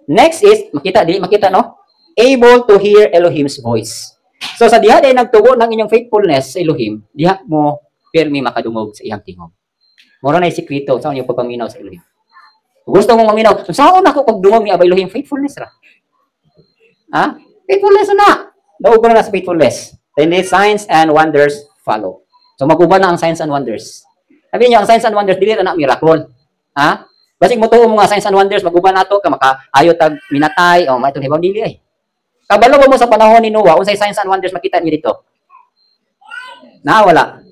next is makita no? Able to hear Elohim's voice. So sa diha day nagtugo ng inyong faithfulness sa Elohim, diha mo pirmi makadungog sa iyang tingog. Mura na sikreto sa inyong pagpaminaw sa Elohim. Gusto mong maminaw, saan ako pagdungog ni Abay Elohim? Faithfulness ra. Faithfulness na. Daog na sa faithfulness. Then the signs and wonders follow. So maguba na ang signs and wonders. Sabi niyo, ang signs and wonders, dili na miracle. Basig mo tuo mga signs and wonders, maguba na to, ka makaayo tag minatay, may itong hibaw dili ay. Kabalo mo sa panahon ni Noah, unsay signs and wonders makita niyo dito? Wala.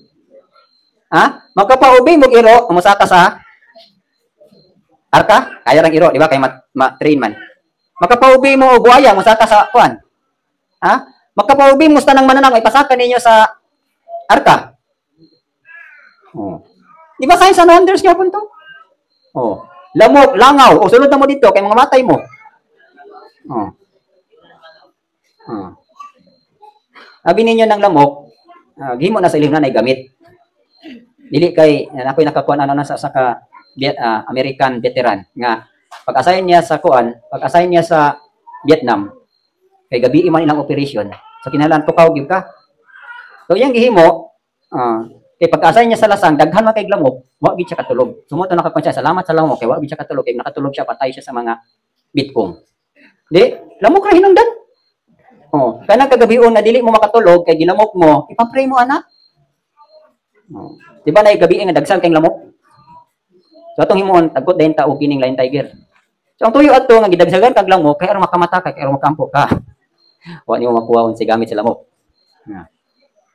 Magkapaubi mo iro, umusaka sa arka, kaya rang iro, di ba? Kay train man. Makapaubi mo og buaya, musaka sa kuan. Makapaubi mo sa nang mananang ipasaka ninyo sa arka. Di ba signs and wonders gyapon to? Lamok, langaw, sulod na mo dito kay mga matay mo. Abi ninyo ng lamok, gihimo na sa ilang nanay gamit. Dili kay ako'y nakakuan na sa ka American veteran nga pag-assign niya sa Vietnam kay gabi man ilang operation so kinahanglan tukaw gyud ka. So yang gihimo kay pag-assign niya sa lasang daghan man kay lamok, wa gyud siya katulog. Sumoto nakakuan siya, salamat sa lamok kay wa gyud siya katulog kay nakatulog siya patay siya sa mga bitcom. Di lamok ra hinungdan. Kanang kagabion na dili mo makatulog kay ginamok mo, ipapray mo ana. Di ba na gabi nga dagsan kay lamok? So atong himuon tagkot dayon ta og kining Lion Tiger. So ang tuyo adto nga gidagsagan kag lang mo kay aron makamata ka, kay aron makampo ka. Wa nimo makuha si gamit sila mo.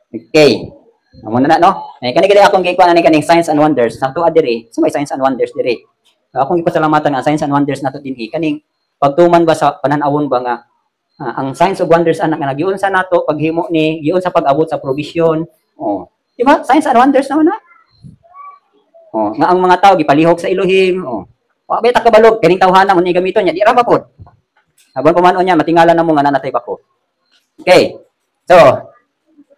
Okay. Amo na no. Ay kani gid akong gikuan ani kaning Signs and Wonders. Sa tuwa diri, sa may Signs and Wonders diri. So, akong gipasalamatan nga Signs and Wonders nato dinhi kaning pagtuman ba sa pananawon ba nga ang signs of wonders anak nga nagiun sa nato paghimo ni giun sa pag-abot sa provision. Oh. Di ba? Signs and wonders naman na. Oh, nga ang mga tao gipalihok sa Elohim. Oh. Wa bay ta kabalog kaning tawhana mo ni gamiton niya di ra pa pod. Habang pamanon niya matingala na mo nga nanatay pa ko. Okay. So,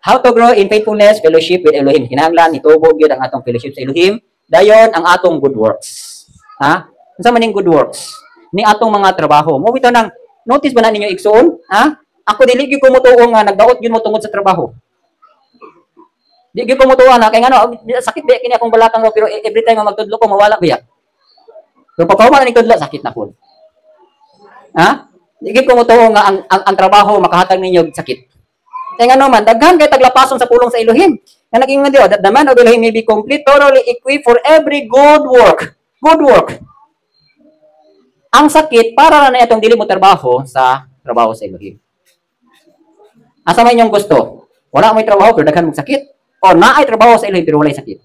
how to grow in faithfulness, fellowship with Elohim. Kinahanglan itubo gyud ang atong fellowship sa Elohim. Dayon ang atong good works. Ha? Unsa man ning good works? Ni atong mga trabaho. Mo bitaw nang notice ba na ninyo igsoon? Ha? Ako dili gyud ko motuo nga nagdaot gyud mo tungod sa trabaho. Di gyud ko motuo na kay ngano sakit ba kini akong balakang pero every time magtudlo ko mawala biya. So pagkahuman ni tudlo sakit na pud. Ha? Di gyud ko motuo nga ang trabaho makahatag ninyo sakit. Kay ngano man daghan kay taglapason sa pulong sa Elohim. Nga naging nga that the man of Elohim may be complete, thoroughly equipped for every good work. Good work. Ang sakit, para na itong dili mo trabaho sa Elohim. Asa man inyong gusto? Wala may trabaho pero daghan mong sakit? O naay trabaho sa Elohim pero walay sakit?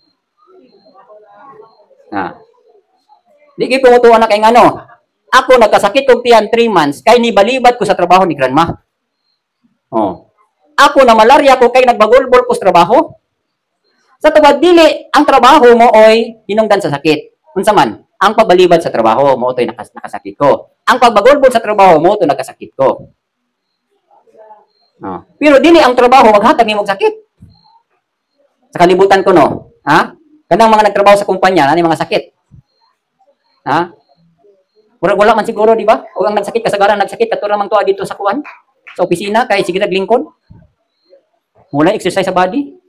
Di gyud ko mutuwa na kay ngano. Ako nagkasakit kog tiyan 3 months kay ni balibad ko sa trabaho ni grandma. Oh. Ako na malaria ko kay nagbagulbol ko sa trabaho. Sa tubag dili ang trabaho mo oy hinungdan sa sakit. Unsa man? Ang pagbalibad sa trabaho mo to'y nakasakit ko. Ang pagbagulbol sa trabaho mo to'y nakasakit ko. Pero dili ang trabaho maghatag nimong sakit. Sa kalibutan ko no, ha? Kanang mga nagtrabaho sa kumpanya, ani mga sakit. Ha? Wala man siguro, di ba? O ang nagsakit kasagaran nagsakit katura man tuwa dito sa kuan, sa opisina kay sige naglingkod. Mula exercise sa body.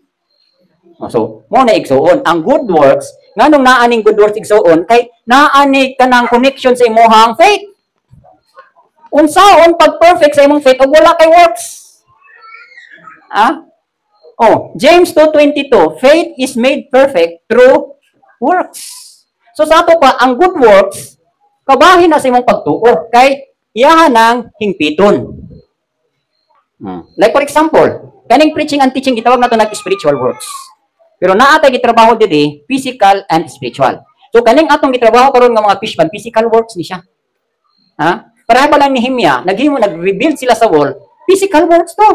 So, mo na igsuon ang good works, nganong naaning good works igsuon kay naani kanang connection sa imong faith. Unsaon pag perfect sa imong faith ug wala kay works? James 2:22, faith is made perfect through works. So sa ato pa ang good works kabahin na sa imong pagtuo kay iyahan nang hingpiton. Like for example, kaning preaching and teaching gitawag nato nag spiritual works. Pero naatay gitrabaho diri physical and spiritual. So kaning atong gitrabaho karon nga mga fishman, physical works ni siya. Ha? Para ba lang ni Nehemia, nag-rebuild sila sa wall, physical works to.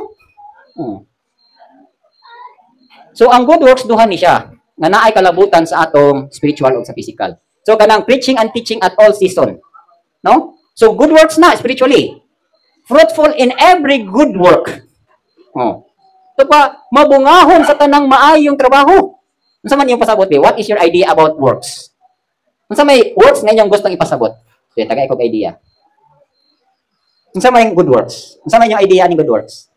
So ang good works duha ni siya nga naay kalabutan sa atong spiritual ug sa physical. So kanang preaching and teaching at all season. No? So good works na spiritually. Fruitful in every good work. Ito pa, mabungahon sa tanang maayong trabaho. Unsa man yung pasabot, what is your idea about works? Unsa may works nga inyong gustong ipasabot? So, tagay ko idea. Unsa man yung good works? Unsa man yung idea ni good works?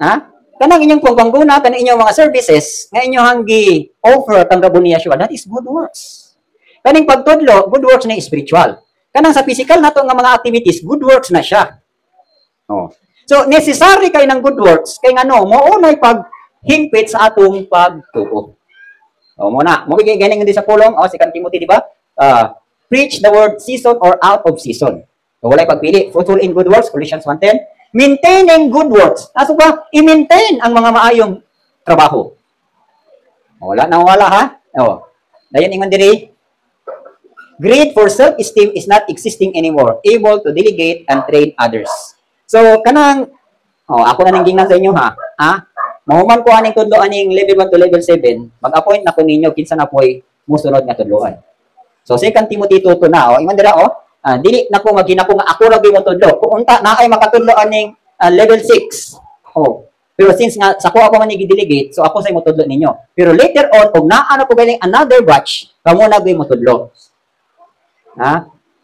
Ha? Kanang inyong pagbangguna, kanang inyong mga services, nga inyong hanggi offer kang gabon ni Yeshua, that is good works. Kaning pagtudlo, good works na spiritual. Kanang sa physical nato nga mga activities, good works na siya. So necessary kay ng good works kay ngano mao nay paghingpit sa atong pagtuo. Mo na, mo bigay ganing sa pulong si kan Timothy di ba? Preach the word season or out of season. So walay pagpili, fruitful in good works, Colossians 1:10. Maintaining good works. Aso ba i-maintain ang mga maayong trabaho. Wala ha? Dayon ingon diri. Greed for self-esteem is not existing anymore, able to delegate and train others. So, kanang, ako na nang sa inyo ha, mahuman ko aning tudlo aning level 1 to level 7, mag-appoint na ko ninyo, kinsa na po'y musunod nga tudloan. So, 2 Timothy 2 na, ingon dira, dili na ko maghinako nga ako lagi mo tudlo. Kung unta, na ay makatudlo aning level 6. Pero since nga, sa ko ako man i-delegate, so ako sa mo tudlo ninyo. Pero later on, kung naano ko galing another batch, kamo na mo tudlo.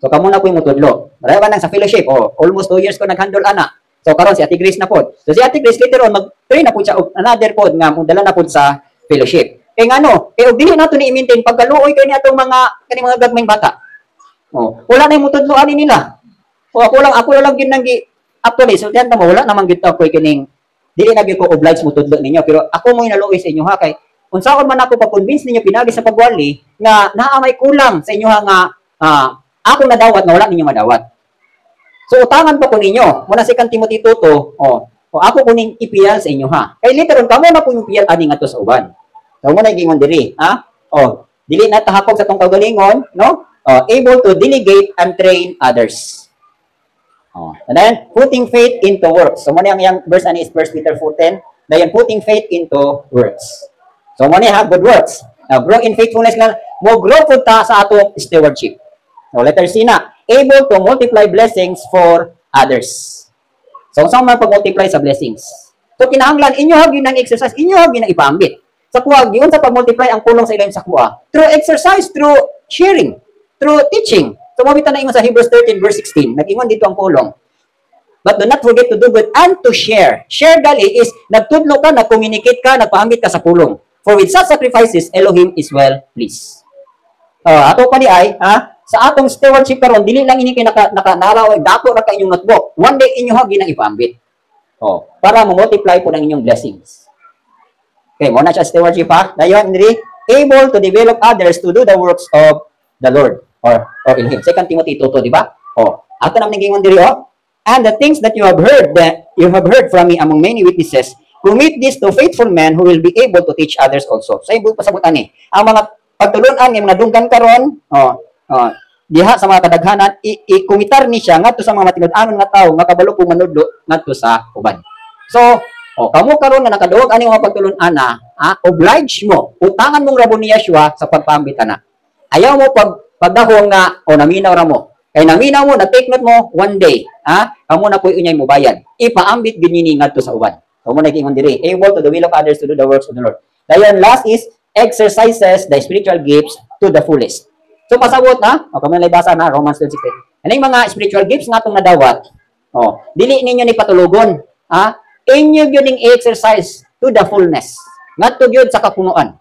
So kamo na po yung mutudlo. Marami nang sa fellowship. Almost 2 years ko nag-handle ana. So karon si Ate Grace na pod. So si Ate Grace later on mag-train na po siya og another pod nga dala na pod sa fellowship. Kay ngano, og dili nato ni i-maintain pagkaluoy kay ni atong mga gagmayng bata. Wala na yung mutudlo ani nila. Ako lang gyud nang actually so diyan ta wala namang gyud ako kining dili na gyud ko oblige mo tudlo ninyo, pero ako mo inaluoy sa inyo ha kay unsaon man ako pa-convince ninyo pinagi sa pagwali nga naa may kulang sa inyo ha nga ako nadawat nga wala ninyo madawat. So utangan pa ko ninyo, muna si Timothy 2:2, o ako kuning ipiyal sa inyo ha. Kay literon kamo na po yung piyal ani ngadto sa uban. So mo na gingon diri, ha? Dili na tahakog sa tong kagalingon, no? Able to delegate and train others. And then putting faith into works. So mo na yang verse ani is 1 Peter 4:10, dayon putting faith into works. So mo na ha good works. Now grow in faithfulness lang, mo grow pud ta sa ato stewardship. So letter C na, able to multiply blessings for others. So, saan man pag-multiply sa blessings? So, kinahanglan, inyo hagi ng exercise, inyo hagi ng ipaambit. Sa kuha, yun sa pag-multiply ang kulong sa ilalim sa kuha. Through exercise, through sharing, through teaching. So, mabita na ingon sa Hebrews 13 verse 16. Nag-ingon dito ang kulong. But do not forget to do good and to share. Share gali is, nagtudlo ka, nag-communicate ka, nagpaambit ka sa kulong. For with such sacrifices, Elohim is well pleased. Ato pa di ay, sa atong stewardship karon dili lang ini kay naraw dato ra ka inyong notebook. One day inyo hagi nang ipaambit. Para mo-multiply po ng inyong blessings. Okay, mo na siya stewardship ha. Dayon diri able to develop others to do the works of the Lord or in him. 2 Timothy 2:2, di ba? Ato na gingon diri and the things that you have heard from me among many witnesses, commit this to faithful men who will be able to teach others also. Sa ibang pasabot ani, ang mga pagtulon-an nga nadunggan karon, diha sa mga kadaghanan ikumitar ni siya ngadto sa mga matinud-anon nga tawo nga kabalo kung manudlo ngadto sa uban. So, kamo karon nga nakaduog ani mga pagtulon-ana, oblige mo, utangan mong rabon ni Yeshua sa pagpaambit ana. Ayaw mo pagdahong nga naminaw ra mo. Kay naminaw mo, na-take note mo one day, kamo na puy unyay mo bayan. Ipaambit gid ni ngadto sa uban. So mo nag-ingon diri, able to the will of others to do the works of the Lord. Dayon last is exercises the spiritual gifts to the fullest. So pasabot na, kamo na basa na Romans 12:16. Ano yung mga spiritual gifts nga itong nadawat? Dili ninyo ni patulugon. Inyo yun yung exercise to the fullness. Ngadto gyud sa kapunuan.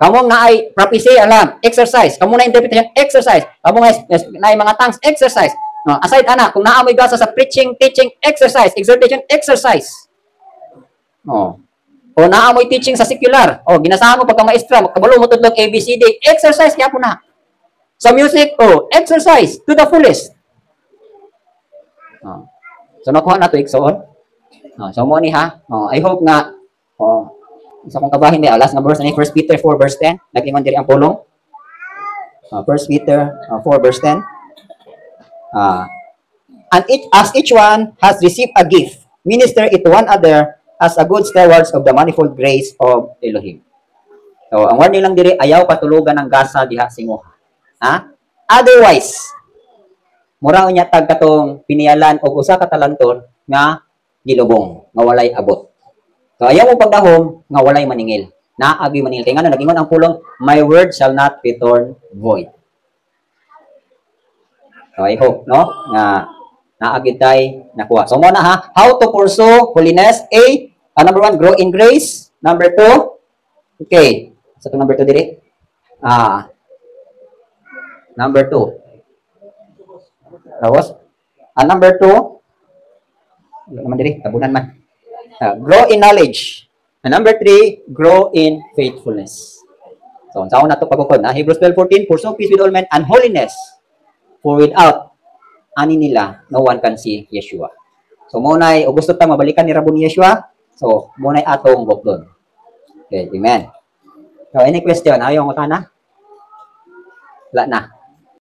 Kamo nga ay prophecy, alam, exercise. Kamo na interpretation, exercise. Kamo nga na mga tongues, exercise. Aside ana, kung naamoy gasa sa preaching, teaching, exercise, exhortation, exercise. O naamoy teaching sa secular. Ginasahan mo pagka maestra, makabalo mo tudlog ABCD, exercise kaya po na. Sa music, exercise to the fullest. So, nakuha na ito, Iksoon. So, mo ni ha. I hope nga, isa kong kabahin di, last na verse, 1 Peter 4 verse 10. Nag-ingon diri ang pulong. 1 Peter 4 verse 10. And as each one has received a gift, minister it to one another as a good stewards of the manifold grace of Elohim. So, ang word nilang diri, ayaw patulugan ng gasa diha singuha. Otherwise, mura unya tag katong pinialan og usa ka talanton nga gilubong, nga walay abot. So ayaw mo pagdahom nga walay maningil. Naagi maningil. Kaya nga nag-ingon ang pulong, my word shall not return void. So I hope, no? Nga naagi tay nakuha. So muna ha, how to pursue holiness? Number 1, grow in grace. Number 2, okay. So number 2 diri. Number 2. Tapos, number 2, naman diri, tabunan man. Grow in knowledge. Number 3, grow in faithfulness. So, saan na ito pagkukod? Hebrews 12:14, pursue peace with all men and holiness. For without ani nila, no one can see Yeshua. So, muna'y, o gusto tayong mabalikan ni Rabon Yeshua, so, muna'y atong gokdon. Okay, amen. So, any question? Ayaw mo ka na? Wala na.